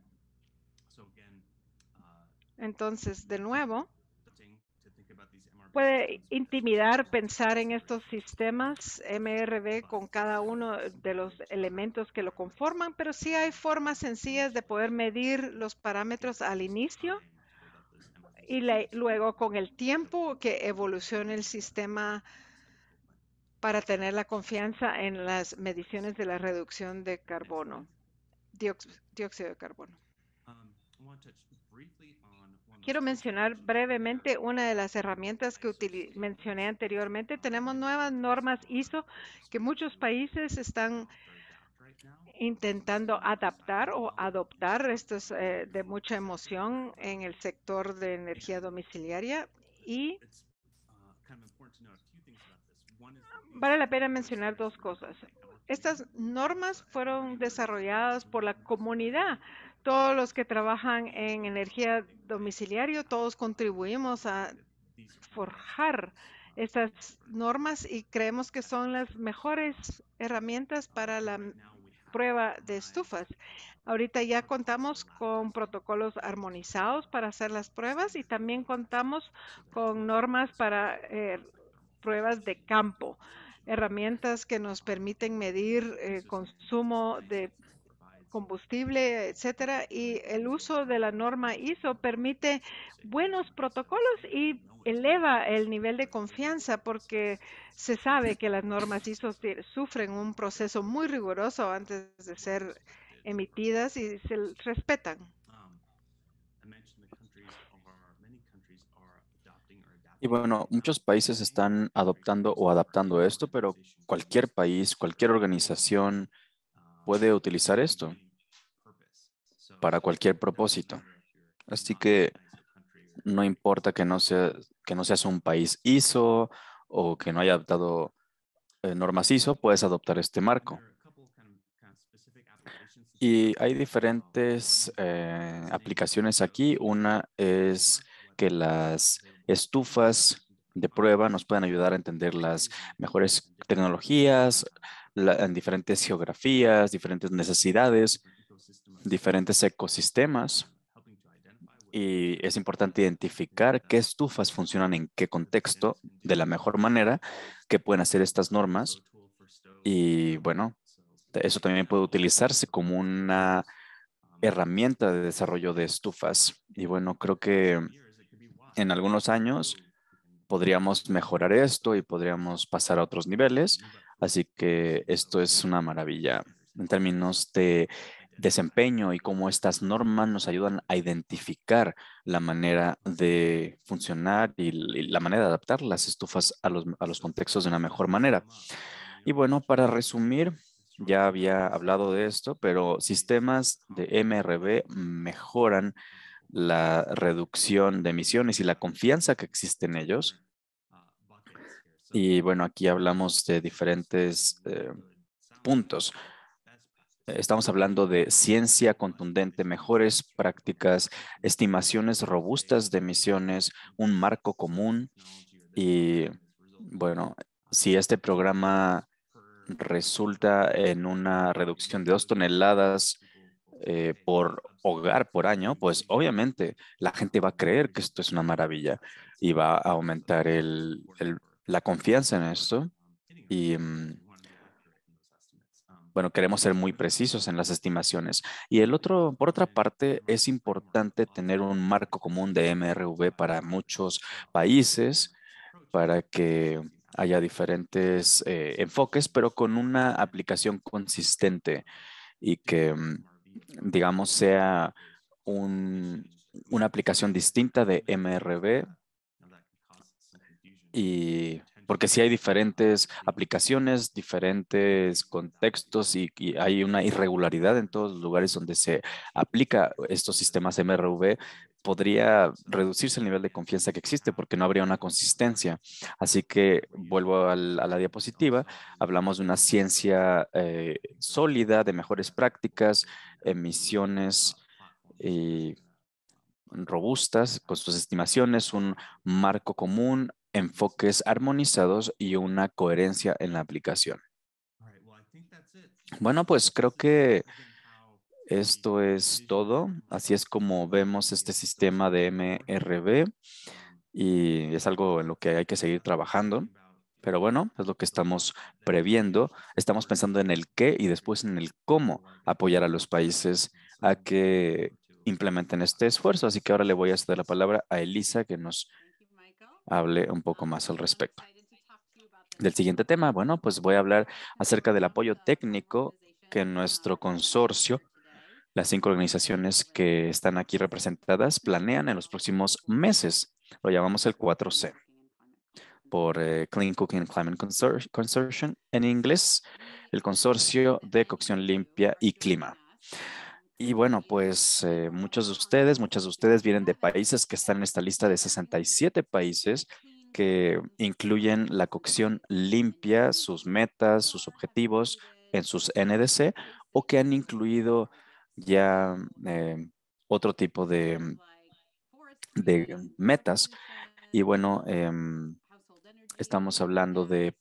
Entonces, de nuevo, puede intimidar pensar en estos sistemas MRV con cada uno de los elementos que lo conforman, pero sí hay formas sencillas de poder medir los parámetros al inicio y luego con el tiempo que evolucione el sistema para tener la confianza en las mediciones de la reducción de carbono, dióxido de carbono. Quiero mencionar brevemente una de las herramientas que mencioné anteriormente. Tenemos nuevas normas ISO que muchos países están intentando adaptar o adoptar. Esto es de mucha emoción en el sector de energía domiciliaria y vale la pena mencionar dos cosas. Estas normas fueron desarrolladas por la comunidad. Todos los que trabajan en energía domiciliaria, todos contribuimos a forjar estas normas y creemos que son las mejores herramientas para la prueba de estufas. Ahorita ya contamos con protocolos armonizados para hacer las pruebas y también contamos con normas para pruebas de campo, herramientas que nos permiten medir consumo de combustible, etcétera, y el uso de la norma ISO permite buenos protocolos y eleva el nivel de confianza porque se sabe que las normas ISO sufren un proceso muy riguroso antes de ser emitidas y se respetan. Y bueno, muchos países están adoptando o adaptando esto, pero cualquier país, cualquier organización puede utilizar esto para cualquier propósito. Así que no importa que no seas un país ISO o que no haya adoptado normas ISO, puedes adoptar este marco. Y hay diferentes aplicaciones aquí. Una es que las estufas de prueba nos pueden ayudar a entender las mejores tecnologías en diferentes geografías, diferentes necesidades, diferentes ecosistemas. Y es importante identificar qué estufas funcionan en qué contexto de la mejor manera que pueden hacer estas normas. Y bueno, eso también puede utilizarse como una herramienta de desarrollo de estufas. Y bueno, creo que en algunos años podríamos mejorar esto y podríamos pasar a otros niveles. Así que esto es una maravilla en términos de desempeño y cómo estas normas nos ayudan a identificar la manera de funcionar y la manera de adaptar las estufas a los contextos de una mejor manera. Y bueno, para resumir, ya había hablado de esto, pero sistemas de MRV mejoran la reducción de emisiones y la confianza que existe en ellos. Y bueno, aquí hablamos de diferentes puntos. Estamos hablando de ciencia contundente, mejores prácticas, estimaciones robustas de emisiones, un marco común y bueno, si este programa resulta en una reducción de 2 toneladas por hogar por año, pues obviamente la gente va a creer que esto es una maravilla y va a aumentar la confianza en esto. Y bueno, queremos ser muy precisos en las estimaciones. Y por otra parte, es importante tener un marco común de MRV para muchos países, para que haya diferentes enfoques, pero con una aplicación consistente y que, digamos, sea una aplicación distinta de MRV y porque sí hay diferentes aplicaciones, diferentes contextos y hay una irregularidad en todos los lugares donde se aplica estos sistemas MRV, podría reducirse el nivel de confianza que existe porque no habría una consistencia. Así que vuelvo a la diapositiva, hablamos de una ciencia sólida, de mejores prácticas, emisiones y robustas con sus estimaciones, un marco común, enfoques armonizados y una coherencia en la aplicación. Bueno, pues creo que esto es todo. Así es como vemos este sistema de MRV y es algo en lo que hay que seguir trabajando. Pero bueno, es lo que estamos previendo. Estamos pensando en el qué y después en el cómo apoyar a los países a que implementen este esfuerzo. Así que ahora le voy a ceder la palabra a Elisa que nos hable un poco más al respecto. Del siguiente tema, bueno, pues voy a hablar acerca del apoyo técnico que nuestro consorcio, las 5 organizaciones que están aquí representadas, planean en los próximos meses. Lo llamamos el 4C por Clean Cooking and Climate Consortium en inglés, el Consorcio de Cocción Limpia y Clima. Y bueno, pues muchas de ustedes vienen de países que están en esta lista de 67 países que incluyen la cocción limpia, sus metas, sus objetivos en sus NDC o que han incluido ya otro tipo de metas. Y bueno, estamos hablando de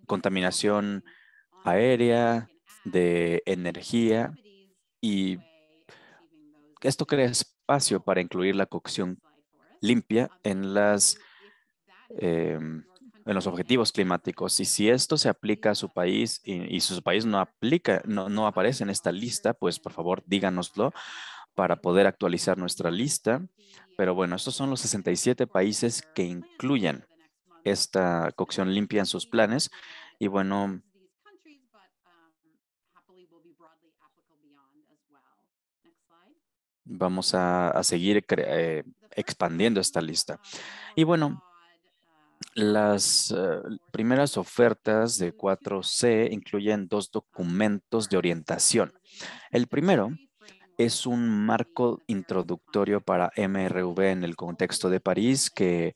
contaminación aérea, de energía y esto crea espacio para incluir la cocción limpia en los objetivos climáticos. Y si esto se aplica a su país y su país no aplica, no aparece en esta lista, pues por favor díganoslo para poder actualizar nuestra lista. Pero bueno, estos son los 67 países que incluyen esta cocción limpia en sus planes. Y bueno, vamos a seguir expandiendo esta lista. Y bueno, las primeras ofertas de 4C incluyen 2 documentos de orientación. El primero es un marco introductorio para MRV en el contexto de París que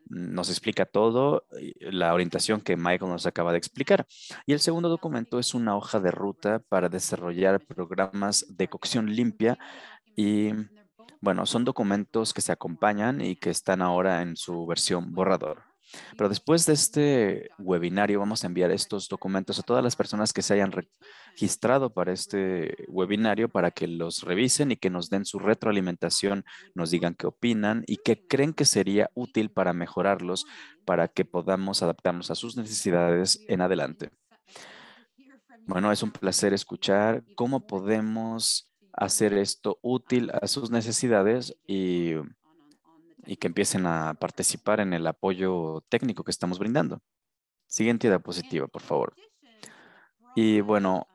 nos explica todo, la orientación que Michael nos acaba de explicar. Y el segundo documento es una hoja de ruta para desarrollar programas de cocción limpia y, bueno, son documentos que se acompañan y que están ahora en su versión borrador. Pero después de este webinario vamos a enviar estos documentos a todas las personas que se hayan registrado para este webinario para que los revisen y que nos den su retroalimentación, nos digan qué opinan y qué creen que sería útil para mejorarlos, para que podamos adaptarnos a sus necesidades en adelante. Bueno, es un placer escuchar cómo podemos hacer esto útil a sus necesidades y que empiecen a participar en el apoyo técnico que estamos brindando. Siguiente diapositiva, por favor. Y bueno,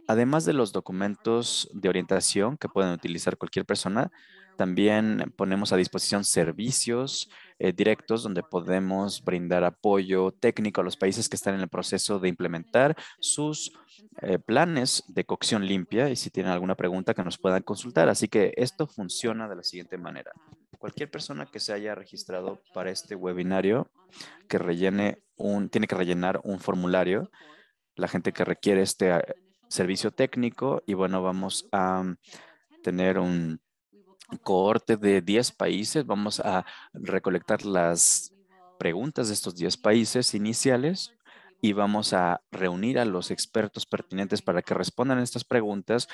además de los documentos de orientación que pueden utilizar cualquier persona, también ponemos a disposición servicios directos donde podemos brindar apoyo técnico a los países que están en el proceso de implementar sus planes de cocción limpia y si tienen alguna pregunta que nos puedan consultar. Así que esto funciona de la siguiente manera. Cualquier persona que se haya registrado para este webinario tiene que rellenar un formulario. La gente que requiere este servicio técnico y bueno, vamos a tener un cohorte de 10 países. Vamos a recolectar las preguntas de estos 10 países iniciales y vamos a reunir a los expertos pertinentes para que respondan a estas preguntas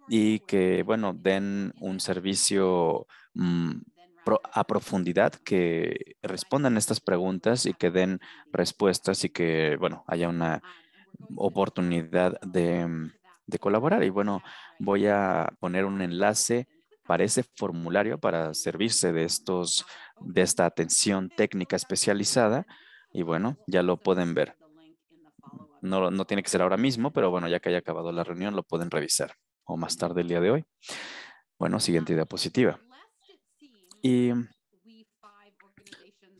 y que, bueno, den un servicio a profundidad, que respondan estas preguntas y que den respuestas y que, bueno, haya una oportunidad de colaborar. Y bueno, voy a poner un enlace para ese formulario para servirse de esta atención técnica especializada. Y bueno, ya lo pueden ver. No tiene que ser ahora mismo, pero bueno, ya que haya acabado la reunión, lo pueden revisar o más tarde el día de hoy. Bueno, siguiente diapositiva. Y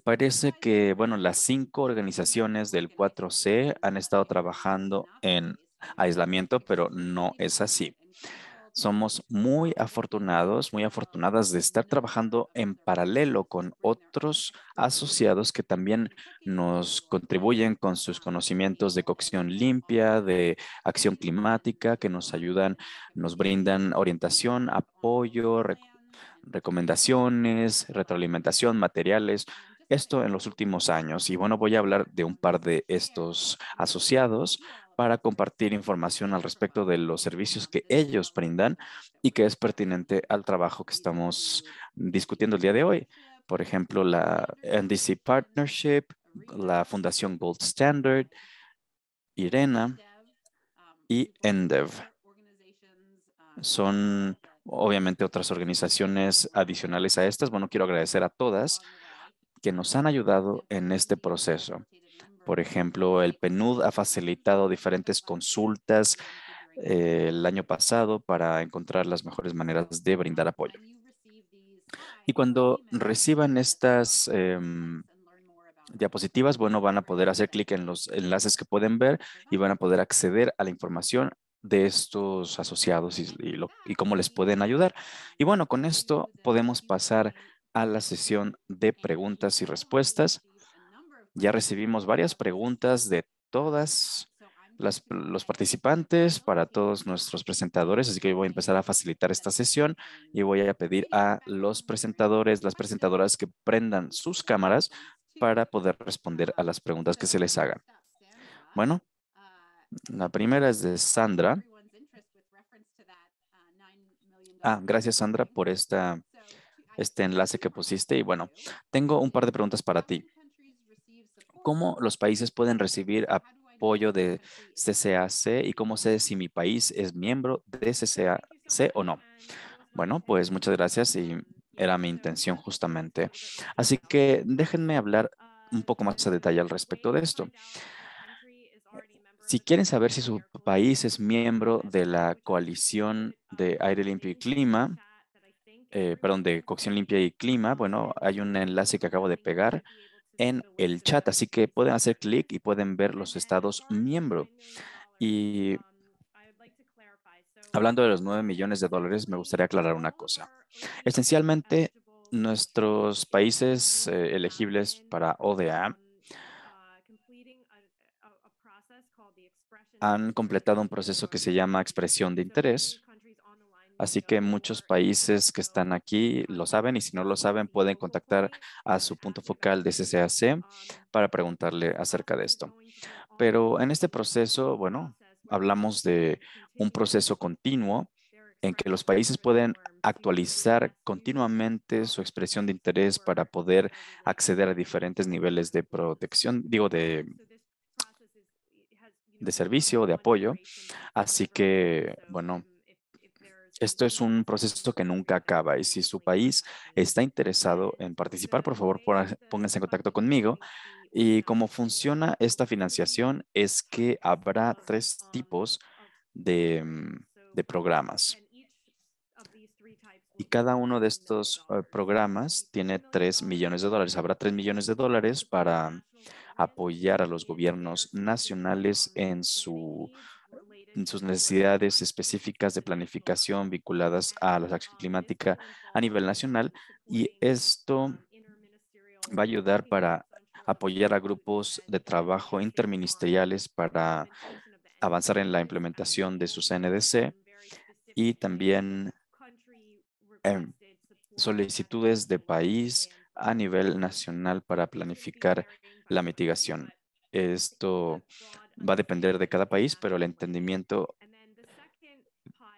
Parece que, bueno, las 5 organizaciones del 4C han estado trabajando en aislamiento, pero no es así. Somos muy afortunados, muy afortunadas de estar trabajando en paralelo con otros asociados que también nos contribuyen con sus conocimientos de cocción limpia, de acción climática, que nos ayudan, nos brindan orientación, apoyo, recomendaciones, retroalimentación, materiales. Esto en los últimos años. Y bueno, voy a hablar de un par de estos asociados para compartir información al respecto de los servicios que ellos brindan y que es pertinente al trabajo que estamos discutiendo el día de hoy. Por ejemplo, la NDC Partnership, la Fundación Gold Standard, IRENA y ENDEV. Son obviamente otras organizaciones adicionales a estas. Bueno, quiero agradecer a todas que nos han ayudado en este proceso. Por ejemplo, el PNUD ha facilitado diferentes consultas el año pasado para encontrar las mejores maneras de brindar apoyo. Y cuando reciban estas diapositivas, bueno, van a poder hacer clic en los enlaces que pueden ver y van a poder acceder a la información de estos asociados y cómo les pueden ayudar. Y bueno, con esto podemos pasar a la sesión de preguntas y respuestas. Ya recibimos varias preguntas de todas los participantes, para todos nuestros presentadores, así que voy a empezar a facilitar esta sesión y voy a pedir a los presentadores, las presentadoras que prendan sus cámaras para poder responder a las preguntas que se les hagan. Bueno, la primera es de Sandra. Gracias Sandra por este enlace que pusiste y bueno, tengo un par de preguntas para ti. ¿Cómo los países pueden recibir apoyo de CCAC y cómo sé si mi país es miembro de CCAC o no? Bueno, pues muchas gracias y era mi intención justamente. Así que déjenme hablar un poco más a detalle al respecto de esto. Si quieren saber si su país es miembro de la coalición de aire limpio y clima, perdón, de cocción limpia y clima, bueno, hay un enlace que acabo de pegar en el chat, así que pueden hacer clic y pueden ver los estados miembro. Y hablando de los 9 millones de dólares, me gustaría aclarar una cosa. Esencialmente, nuestros países elegibles para ODA han completado un proceso que se llama expresión de interés. Así que muchos países que están aquí lo saben y si no lo saben pueden contactar a su punto focal de CCAC para preguntarle acerca de esto. Pero en este proceso, bueno, hablamos de un proceso continuo en que los países pueden actualizar continuamente su expresión de interés para poder acceder a diferentes niveles de protección, digo, de servicio o de apoyo. Así que, bueno, esto es un proceso que nunca acaba y si su país está interesado en participar, por favor, pónganse en contacto conmigo. Y cómo funciona esta financiación es que habrá 3 tipos de programas. Y cada uno de estos programas tiene 3 millones de dólares. Habrá 3 millones de dólares para apoyar a los gobiernos nacionales en sus necesidades específicas de planificación vinculadas a la acción climática a nivel nacional. Y esto va a ayudar para apoyar a grupos de trabajo interministeriales para avanzar en la implementación de sus NDC y también solicitudes de país a nivel nacional para planificar la mitigación. Esto va a depender de cada país, pero el entendimiento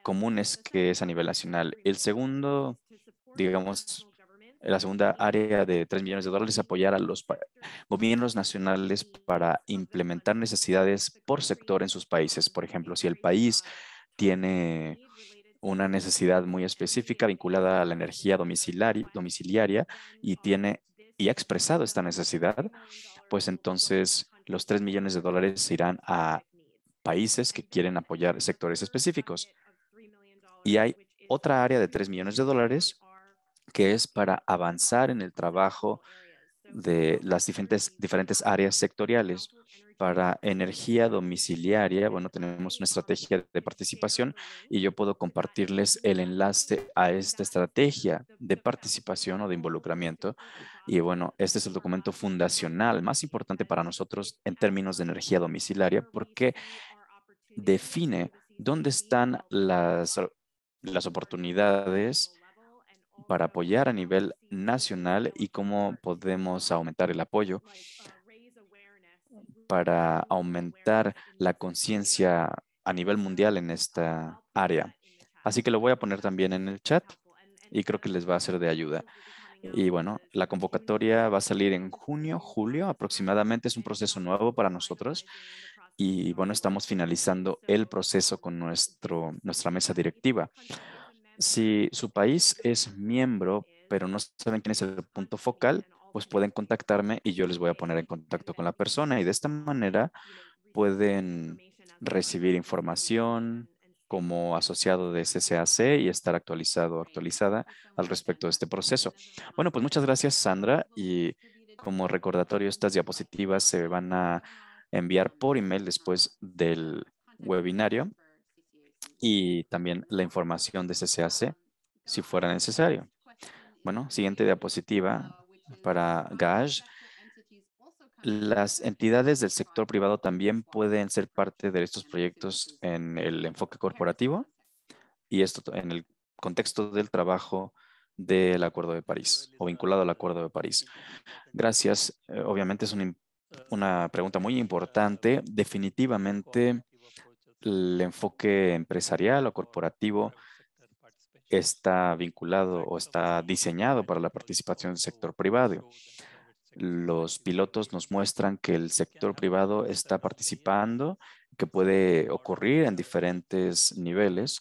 común es que es a nivel nacional. El segundo, digamos, la segunda área de 3 millones de dólares es apoyar a los gobiernos nacionales para implementar necesidades por sector en sus países. Por ejemplo, si el país tiene una necesidad muy específica vinculada a la energía domiciliaria y ha expresado esta necesidad, pues entonces los 3 millones de dólares se irán a países que quieren apoyar sectores específicos. Y hay otra área de 3 millones de dólares que es para avanzar en el trabajo de las diferentes áreas sectoriales. Para energía domiciliaria, bueno, tenemos una estrategia de participación y yo puedo compartirles el enlace a esta estrategia de participación o de involucramiento. Y bueno, este es el documento fundacional más importante para nosotros en términos de energía domiciliaria porque define dónde están las oportunidades para apoyar a nivel nacional y cómo podemos aumentar el apoyo para aumentar la conciencia a nivel mundial en esta área. Así que lo voy a poner también en el chat y creo que les va a ser de ayuda. Y bueno, la convocatoria va a salir en junio, julio aproximadamente. Es un proceso nuevo para nosotros. Y bueno, estamos finalizando el proceso con nuestra mesa directiva. Si su país es miembro, pero no saben quién es el punto focal, pues pueden contactarme y yo les voy a poner en contacto con la persona y de esta manera pueden recibir información como asociado de SSAC y estar actualizado o actualizada al respecto de este proceso. Bueno, pues muchas gracias, Sandra. Y como recordatorio, estas diapositivas se van a enviar por email después del webinario y también la información de SSAC si fuera necesario. Bueno, siguiente diapositiva para Gaj. Las entidades del sector privado también pueden ser parte de estos proyectos en el enfoque corporativo y esto en el contexto del trabajo del Acuerdo de París o vinculado al Acuerdo de París. Gracias. Obviamente es una pregunta muy importante. Definitivamente el enfoque empresarial o corporativo está vinculado o está diseñado para la participación del sector privado. Los pilotos nos muestran que el sector privado está participando, que puede ocurrir en diferentes niveles.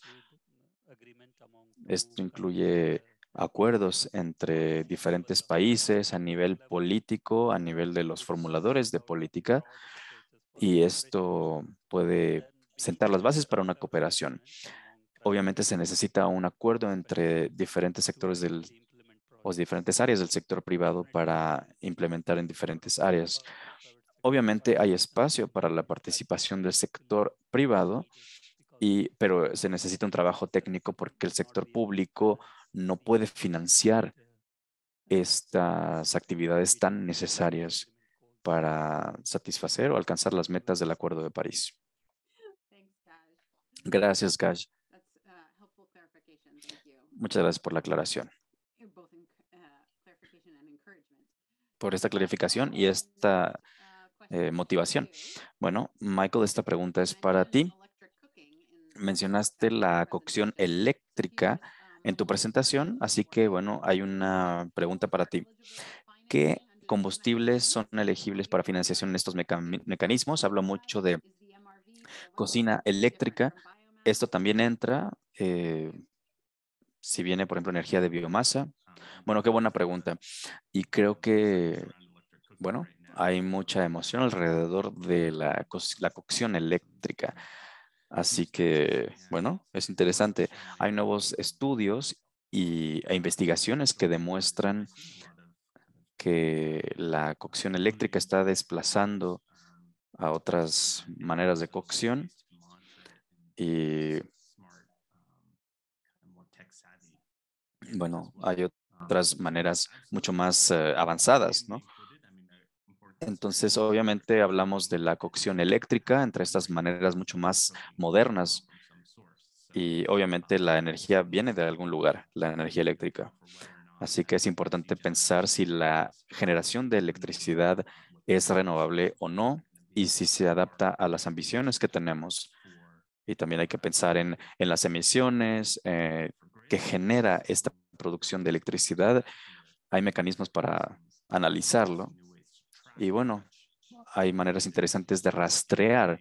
Esto incluye acuerdos entre diferentes países a nivel político, a nivel de los formuladores de política, y esto puede sentar las bases para una cooperación. Obviamente se necesita un acuerdo entre diferentes sectores o diferentes áreas del sector privado para implementar en diferentes áreas. Obviamente hay espacio para la participación del sector privado, pero se necesita un trabajo técnico porque el sector público no puede financiar estas actividades tan necesarias para satisfacer o alcanzar las metas del Acuerdo de París. Gracias, Gaj. Muchas gracias por la aclaración, por esta clarificación y esta motivación. Bueno, Michael, esta pregunta es para ti. Mencionaste la cocción eléctrica en tu presentación, así que bueno, hay una pregunta para ti. ¿Qué combustibles son elegibles para financiación en estos mecanismos? Hablo mucho de cocina eléctrica. Esto también entra, si viene, por ejemplo, energía de biomasa. Bueno, qué buena pregunta. Y creo que, bueno, hay mucha emoción alrededor de la cocción eléctrica. Así que, bueno, es interesante. Hay nuevos estudios e investigaciones que demuestran que la cocción eléctrica está desplazando a otras maneras de cocción y, bueno, hay otras maneras mucho más avanzadas, ¿no? Entonces, obviamente hablamos de la cocción eléctrica entre estas maneras mucho más modernas y obviamente la energía viene de algún lugar, la energía eléctrica. Así que es importante pensar si la generación de electricidad es renovable o no y si se adapta a las ambiciones que tenemos. Y también hay que pensar en las emisiones que genera esta producción de electricidad. Hay mecanismos para analizarlo. Y bueno, hay maneras interesantes de rastrear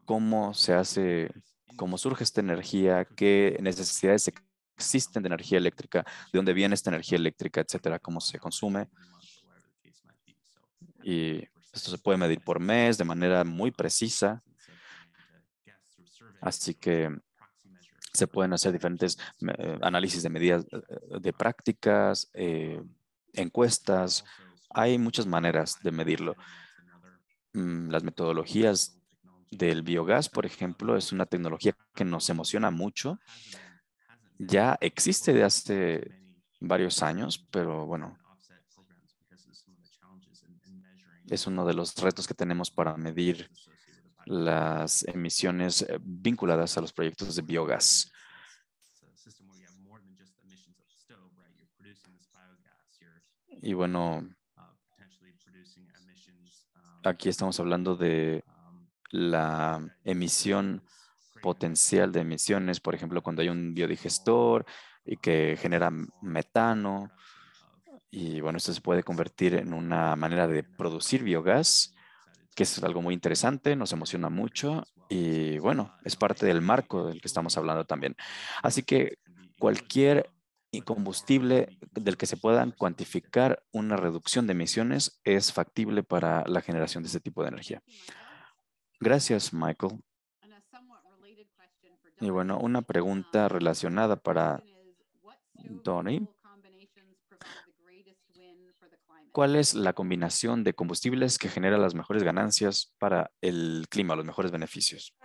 cómo se hace, cómo surge esta energía, qué necesidades existen de energía eléctrica, de dónde viene esta energía eléctrica, etcétera, cómo se consume. Y esto se puede medir por mes de manera muy precisa. Así que se pueden hacer diferentes análisis de medidas de prácticas, encuestas, Hay muchas maneras de medirlo. Las metodologías del biogás, por ejemplo, es una tecnología que nos emociona mucho. Ya existe de hace varios años, pero bueno, es uno de los retos que tenemos para medir las emisiones vinculadas a los proyectos de biogás. Y bueno, aquí estamos hablando de la emisión potencial de emisiones, por ejemplo, cuando hay un biodigestor y que genera metano. Y bueno, esto se puede convertir en una manera de producir biogás, que es algo muy interesante, nos emociona mucho y bueno, es parte del marco del que estamos hablando también. Así que cualquier combustible del que se puedan cuantificar una reducción de emisiones es factible para la generación de este tipo de energía. Gracias, Michael. Y bueno, una pregunta relacionada para Donnie. ¿Cuál es la combinación de combustibles que genera las mejores ganancias para el clima, los mejores beneficios?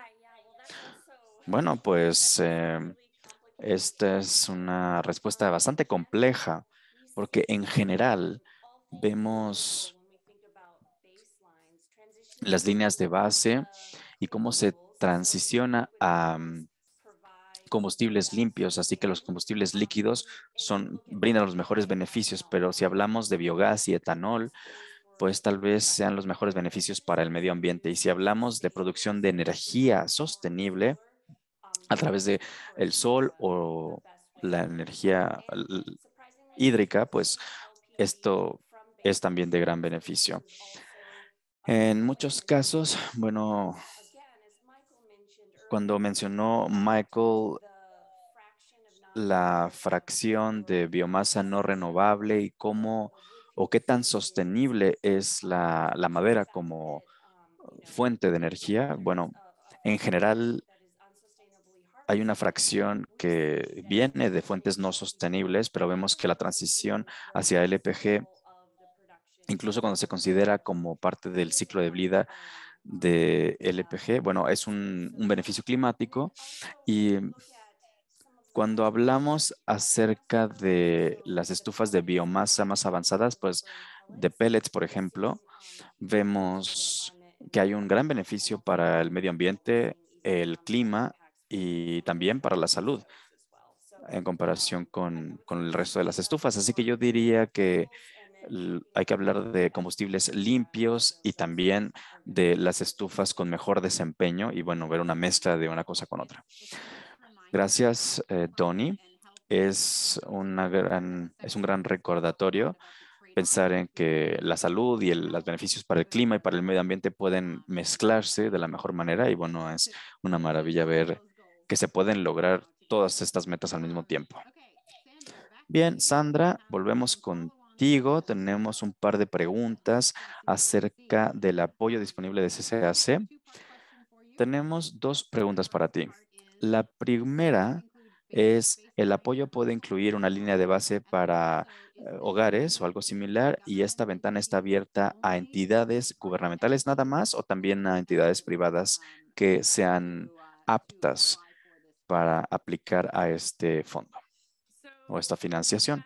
Bueno, pues esta es una respuesta bastante compleja porque en general vemos las líneas de base y cómo se transiciona a combustibles limpios, así que los combustibles líquidos brindan los mejores beneficios, pero si hablamos de biogás y etanol, pues tal vez sean los mejores beneficios para el medio ambiente. Y si hablamos de producción de energía sostenible a través de el sol o la energía hídrica, pues esto es también de gran beneficio. En muchos casos, bueno, cuando mencionó Michael la fracción de biomasa no renovable y cómo o qué tan sostenible es la madera como fuente de energía, bueno, en general hay una fracción que viene de fuentes no sostenibles, pero vemos que la transición hacia LPG, incluso cuando se considera como parte del ciclo de vida de LPG, bueno, es un beneficio climático y cuando hablamos acerca de las estufas de biomasa más avanzadas, pues de pellets, por ejemplo, vemos que hay un gran beneficio para el medio ambiente, el clima y también para la salud en comparación con el resto de las estufas. Así que yo diría que hay que hablar de combustibles limpios y también de las estufas con mejor desempeño y bueno, ver una mezcla de una cosa con otra. Gracias, Donnie. Es es un gran recordatorio pensar en que la salud y los beneficios para el clima y para el medio ambiente pueden mezclarse de la mejor manera y bueno, es una maravilla ver que se pueden lograr todas estas metas al mismo tiempo. Bien, Sandra, volvemos contigo. Tenemos un par de preguntas acerca del apoyo disponible de CCAC. Tenemos dos preguntas para ti. La primera es, ¿el apoyo puede incluir una línea de base para hogares o algo similar? ¿Y esta ventana está abierta a entidades gubernamentales nada más o también a entidades privadas que sean aptas para aplicar a este fondo o esta financiación?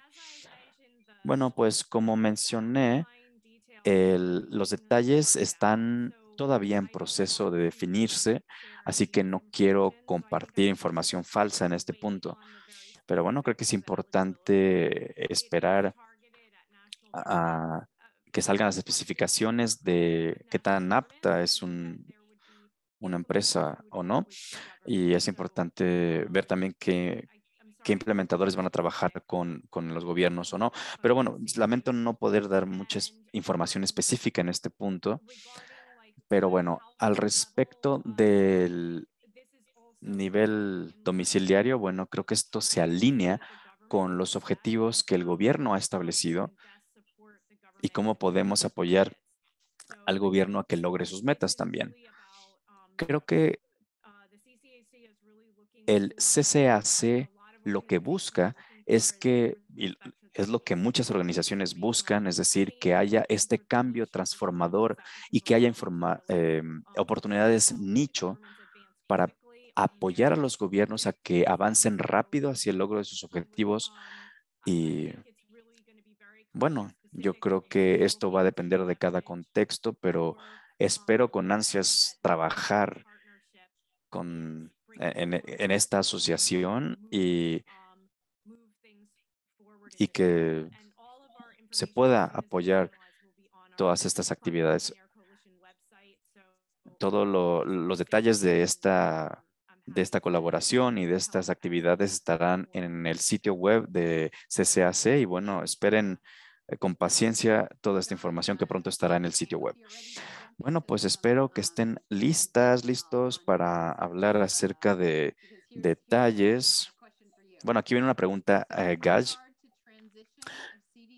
Bueno, pues como mencioné, los detalles están todavía en proceso de definirse, así que no quiero compartir información falsa en este punto. Pero bueno, creo que es importante esperar a que salgan las especificaciones de qué tan apta es una empresa o no. Y es importante ver también qué implementadores van a trabajar con los gobiernos o no. Pero bueno, lamento no poder dar mucha información específica en este punto. Pero bueno, al respecto del nivel domiciliario, bueno, creo que esto se alinea con los objetivos que el gobierno ha establecido y cómo podemos apoyar al gobierno a que logre sus metas también. Creo que el CCAC lo que busca es que, y es lo que muchas organizaciones buscan, es decir, que haya este cambio transformador y que haya oportunidades nicho para apoyar a los gobiernos a que avancen rápido hacia el logro de sus objetivos. Y bueno, yo creo que esto va a depender de cada contexto, pero espero con ansias trabajar en esta asociación y que se pueda apoyar todas estas actividades. Todos los detalles de esta colaboración y de estas actividades estarán en el sitio web de CCAC y bueno, esperen con paciencia toda esta información que pronto estará en el sitio web. Bueno, pues espero que estén listos para hablar acerca de detalles. Bueno, aquí viene una pregunta, Gaj.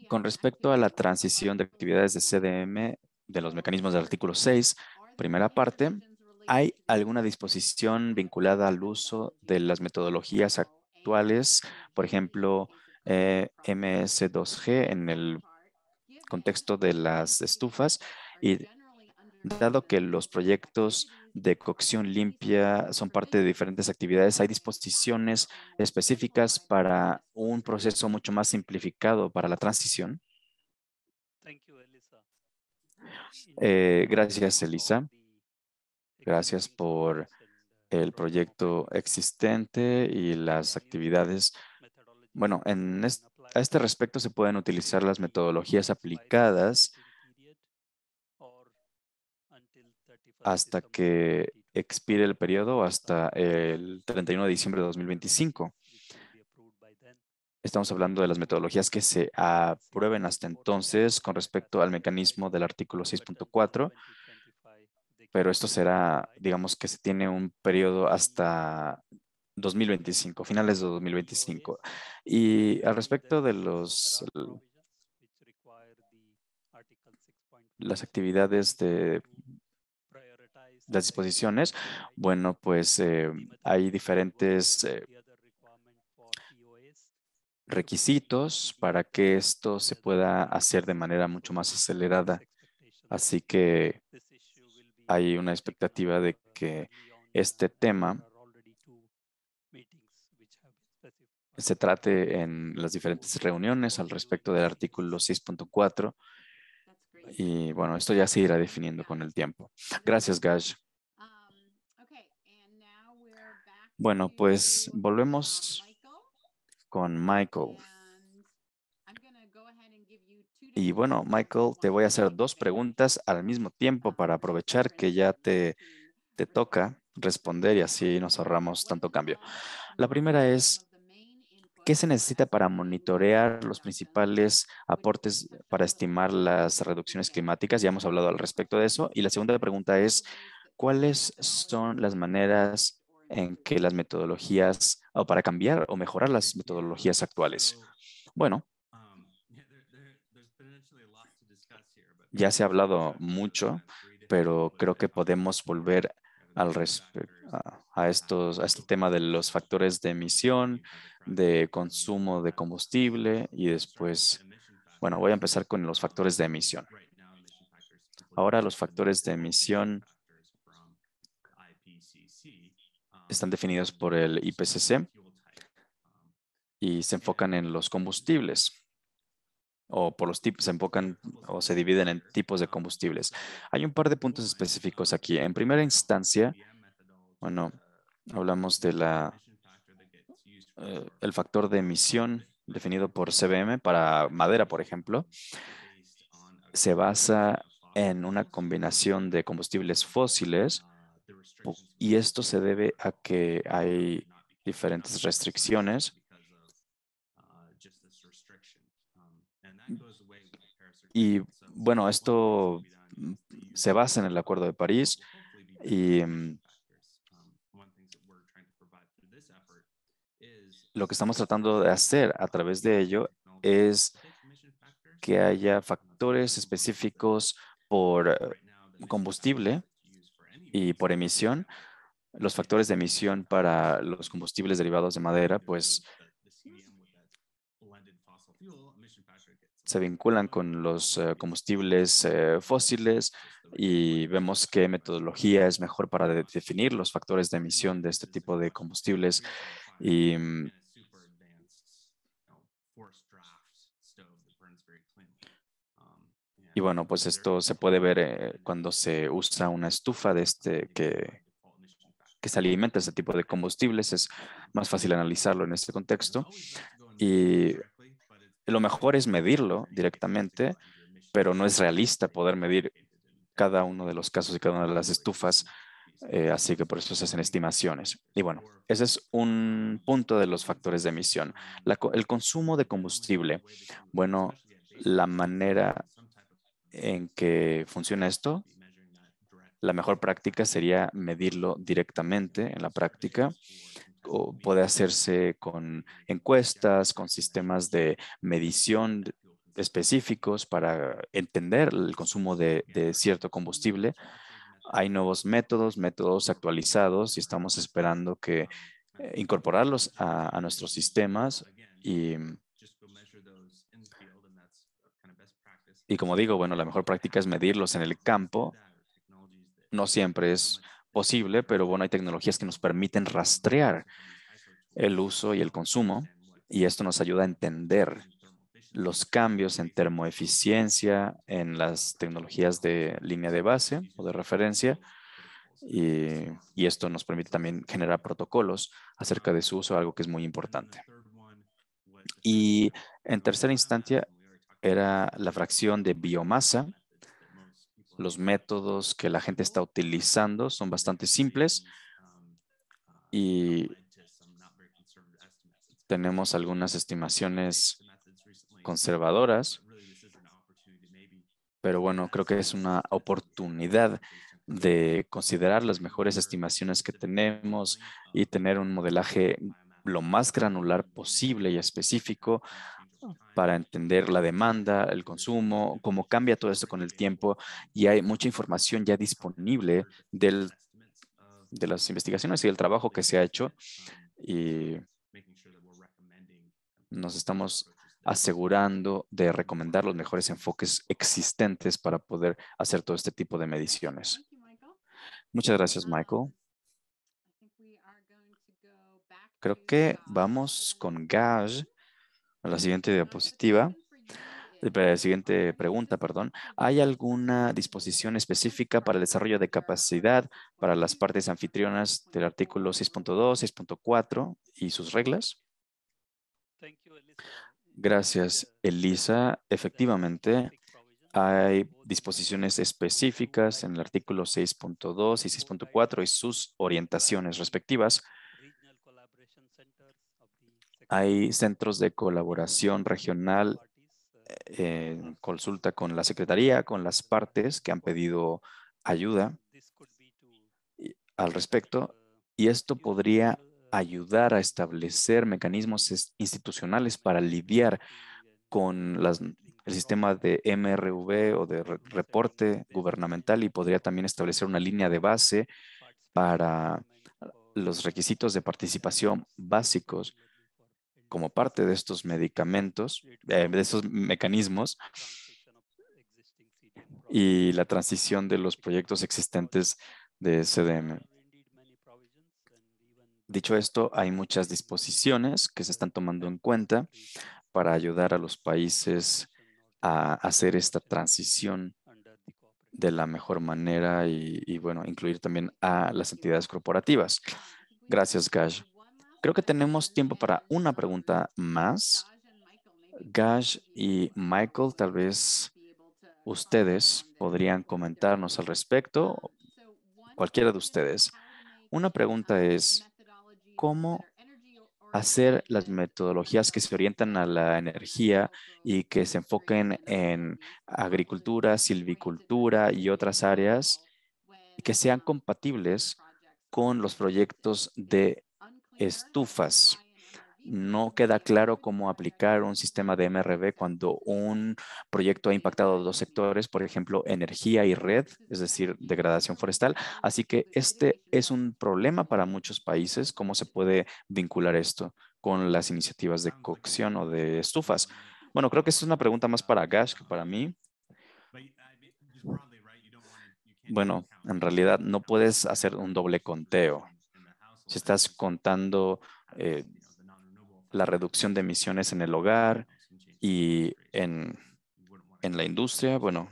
Con respecto a la transición de actividades de CDM de los mecanismos del artículo 6, primera parte, ¿hay alguna disposición vinculada al uso de las metodologías actuales, por ejemplo, MS2G en el contexto de las estufas? Y dado que los proyectos de cocción limpia son parte de diferentes actividades, ¿hay disposiciones específicas para un proceso mucho más simplificado para la transición? Gracias, Elisa. Gracias por el proyecto existente y las actividades. Bueno, a este respecto se pueden utilizar las metodologías aplicadas hasta que expire el periodo, hasta el 31 de diciembre de 2025. Estamos hablando de las metodologías que se aprueben hasta entonces con respecto al mecanismo del artículo 6.4, pero esto será, digamos que se tiene un periodo hasta 2025, finales de 2025. Y al respecto de las actividades de las disposiciones, bueno, pues hay diferentes requisitos para que esto se pueda hacer de manera mucho más acelerada. Así que hay una expectativa de que este tema se trate en las diferentes reuniones al respecto del artículo 6.4. Y bueno, esto ya se irá definiendo con el tiempo. Gracias, Gaj. Bueno, pues volvemos con Michael. Y bueno, Michael, te voy a hacer dos preguntas al mismo tiempo para aprovechar que ya te toca responder y así nos ahorramos tanto cambio. La primera es, ¿qué se necesita para monitorear los principales aportes para estimar las reducciones climáticas? Ya hemos hablado al respecto de eso. Y la segunda pregunta es, ¿cuáles son las maneras en que las metodologías, o para cambiar o mejorar las metodologías actuales? Bueno, ya se ha hablado mucho, pero creo que podemos volver a este tema de los factores de emisión, de consumo de combustible y después, bueno, voy a empezar con los factores de emisión. Ahora los factores de emisión están definidos por el IPCC y se enfocan en los combustibles o por los tipos, se enfocan o se dividen en tipos de combustibles. Hay un par de puntos específicos aquí. En primera instancia, bueno, hablamos de el factor de emisión definido por CBM para madera, por ejemplo. Se basa en una combinación de combustibles fósiles y esto se debe a que hay diferentes restricciones y bueno, esto se basa en el Acuerdo de París y lo que estamos tratando de hacer a través de ello es que haya factores específicos por combustible y por emisión. Los factores de emisión para los combustibles derivados de madera, pues se vinculan con los combustibles fósiles y vemos qué metodología es mejor para definir los factores de emisión de este tipo de combustibles. Y, y bueno, pues esto se puede ver cuando se usa una estufa de que se alimenta este tipo de combustibles. Es más fácil analizarlo en este contexto. Y lo mejor es medirlo directamente, pero no es realista poder medir cada uno de los casos y cada una de las estufas. Así que por eso se hacen estimaciones. Y bueno, ese es un punto de los factores de emisión. El consumo de combustible. Bueno, la manera en que funciona esto, la mejor práctica sería medirlo directamente en la práctica. O puede hacerse con encuestas, con sistemas de medición específicos para entender el consumo de cierto combustible. Hay nuevos métodos actualizados y estamos esperando que incorporarlos a nuestros sistemas y como digo, bueno, la mejor práctica es medirlos en el campo. No siempre es posible, pero bueno, hay tecnologías que nos permiten rastrear el uso y el consumo y esto nos ayuda a entender los cambios en termoeficiencia en las tecnologías de línea de base o de referencia y esto nos permite también generar protocolos acerca de su uso, algo que es muy importante. Y en tercera instancia era la fracción de biomasa. Los métodos que la gente está utilizando son bastante simples y tenemos algunas estimaciones conservadoras, pero bueno, creo que es una oportunidad de considerar las mejores estimaciones que tenemos y tener un modelaje lo más granular posible y específico para entender la demanda, el consumo, cómo cambia todo esto con el tiempo y hay mucha información ya disponible de las investigaciones y del trabajo que se ha hecho y nos estamos asegurando de recomendar los mejores enfoques existentes para poder hacer todo este tipo de mediciones. Muchas gracias, Michael. Creo que vamos con Gaj a la siguiente diapositiva. La siguiente pregunta, perdón. ¿Hay alguna disposición específica para el desarrollo de capacidad para las partes anfitrionas del artículo 6.2, 6.4 y sus reglas? Gracias, Elisa. Efectivamente, hay disposiciones específicas en el artículo 6.2 y 6.4 y sus orientaciones respectivas. Hay centros de colaboración regional en consulta con la Secretaría, con las partes que han pedido ayuda al respecto, y esto podría ayudar a establecer mecanismos institucionales para lidiar con el sistema de MRV o de reporte gubernamental y podría también establecer una línea de base para los requisitos de participación básicos como parte de estos medicamentos, de estos mecanismos y la transición de los proyectos existentes de CDM. Dicho esto, hay muchas disposiciones que se están tomando en cuenta para ayudar a los países a hacer esta transición de la mejor manera y bueno, incluir también a las entidades corporativas. Gracias, Gaj. Creo que tenemos tiempo para una pregunta más. Gaj y Michael, tal vez ustedes podrían comentarnos al respecto, cualquiera de ustedes. Una pregunta es, ¿cómo hacer las metodologías que se orientan a la energía y que se enfoquen en agricultura, silvicultura y otras áreas y que sean compatibles con los proyectos de estufas? No queda claro cómo aplicar un sistema de MRV cuando un proyecto ha impactado dos sectores, por ejemplo, energía y red, es decir, degradación forestal. Así que este es un problema para muchos países, cómo se puede vincular esto con las iniciativas de cocción o de estufas. Bueno, creo que es una pregunta más para Gash que para mí. Bueno, en realidad no puedes hacer un doble conteo. Si estás contando la reducción de emisiones en el hogar y en la industria, bueno,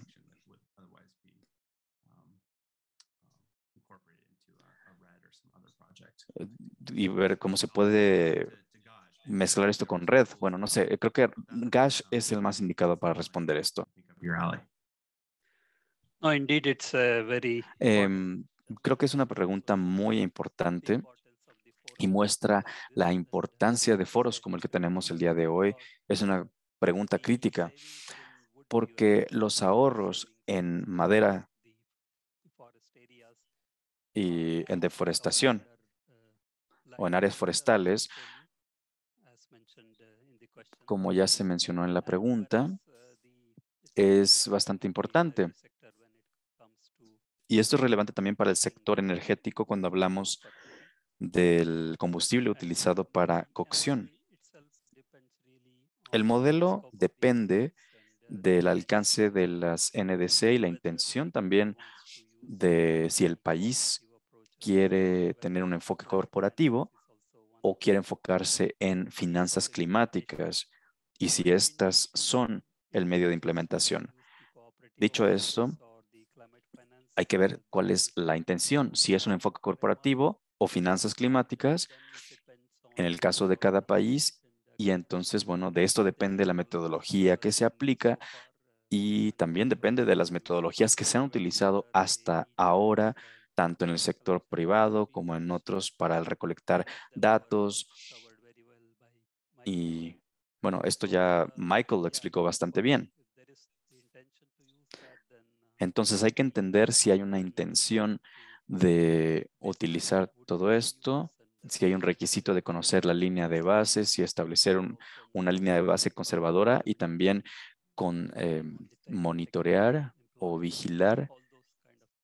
y ver cómo se puede mezclar esto con red. Bueno, no sé, creo que Gash es el más indicado para responder esto. No, indeed, it's a very Em, Creo que es una pregunta muy importante y muestra la importancia de foros como el que tenemos el día de hoy. Es una pregunta crítica porque los ahorros en madera y en deforestación o en áreas forestales, como ya se mencionó en la pregunta, es bastante importante. Y esto es relevante también para el sector energético cuando hablamos del combustible utilizado para cocción. El modelo depende del alcance de las NDC y la intención también de si el país quiere tener un enfoque corporativo o quiere enfocarse en finanzas climáticas y si estas son el medio de implementación. Dicho esto, hay que ver cuál es la intención, si es un enfoque corporativo o finanzas climáticas en el caso de cada país. Y entonces, bueno, de esto depende la metodología que se aplica y también depende de las metodologías que se han utilizado hasta ahora, tanto en el sector privado como en otros para el recolectar datos. Y bueno, esto ya Michael lo explicó bastante bien. Entonces hay que entender si hay una intención de utilizar todo esto, si hay un requisito de conocer la línea de base, si establecer una línea de base conservadora y también con monitorear o vigilar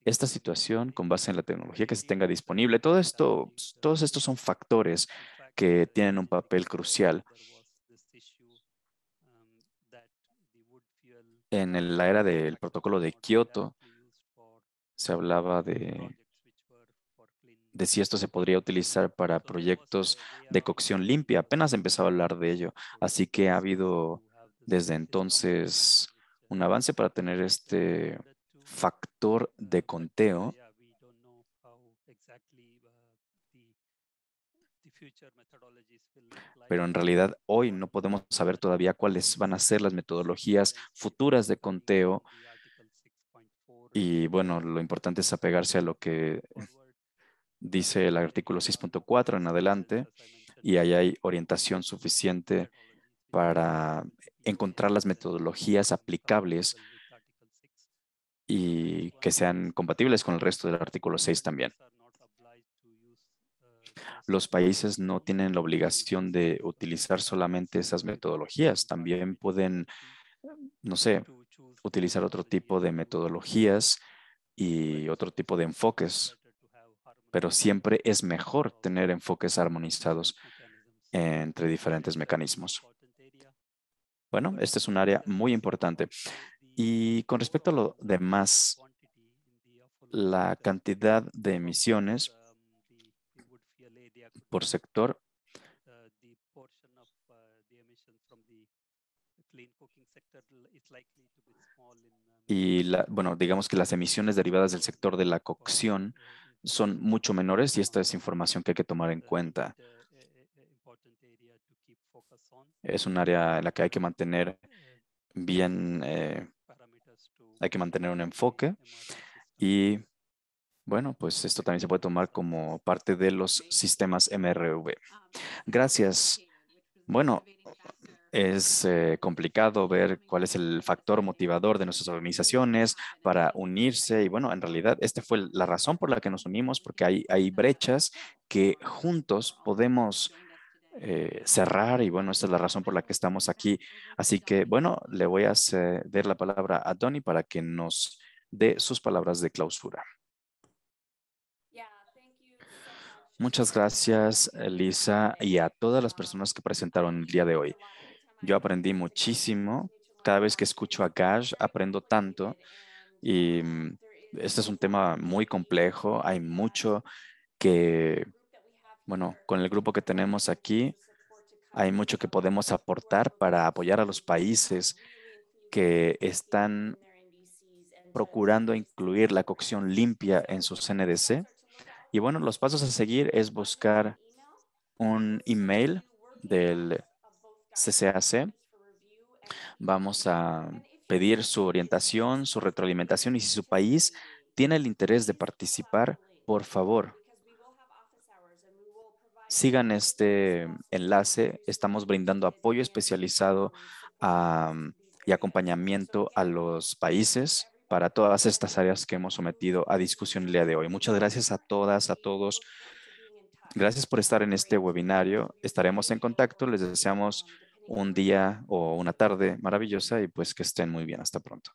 esta situación con base en la tecnología que se tenga disponible. Todo esto, todos estos son factores que tienen un papel crucial. En la era del protocolo de Kioto se hablaba de si esto se podría utilizar para proyectos de cocción limpia. Apenas empezó a hablar de ello, así que ha habido desde entonces un avance para tener este factor de conteo, pero en realidad hoy no podemos saber todavía cuáles van a ser las metodologías futuras de conteo. Y bueno, lo importante es apegarse a lo que dice el artículo 6.4 en adelante, y ahí hay orientación suficiente para encontrar las metodologías aplicables y que sean compatibles con el resto del artículo 6 también. Los países no tienen la obligación de utilizar solamente esas metodologías, también pueden, no sé, utilizar otro tipo de metodologías y otro tipo de enfoques, pero siempre es mejor tener enfoques armonizados entre diferentes mecanismos. Bueno, este es un área muy importante. Y con respecto a lo demás, la cantidad de emisiones por sector y bueno, digamos que las emisiones derivadas del sector de la cocción son mucho menores y esta es información que hay que tomar en cuenta. Es un área en la que hay que mantener bien, hay que mantener un enfoque y bueno, pues esto también se puede tomar como parte de los sistemas MRV. Gracias. Bueno, es complicado ver cuál es el factor motivador de nuestras organizaciones para unirse y bueno, en realidad esta fue la razón por la que nos unimos porque hay brechas que juntos podemos cerrar y bueno, esta es la razón por la que estamos aquí. Así que bueno, le voy a ceder la palabra a Donny para que nos dé sus palabras de clausura. Muchas gracias, Lisa, y a todas las personas que presentaron el día de hoy. Yo aprendí muchísimo. Cada vez que escucho a Gash, aprendo tanto. Y este es un tema muy complejo. Hay mucho que, bueno, con el grupo que tenemos aquí, hay mucho que podemos aportar para apoyar a los países que están procurando incluir la cocción limpia en sus NDC. Y bueno, los pasos a seguir es buscar un email del CCAC. Vamos a pedir su orientación, su retroalimentación y si su país tiene el interés de participar, por favor, sigan este enlace. Estamos brindando apoyo especializado y acompañamiento a los países para todas estas áreas que hemos sometido a discusión el día de hoy. Muchas gracias a todas, a todos. Gracias por estar en este webinario. Estaremos en contacto. Les deseamos un día o una tarde maravillosa y pues que estén muy bien. Hasta pronto.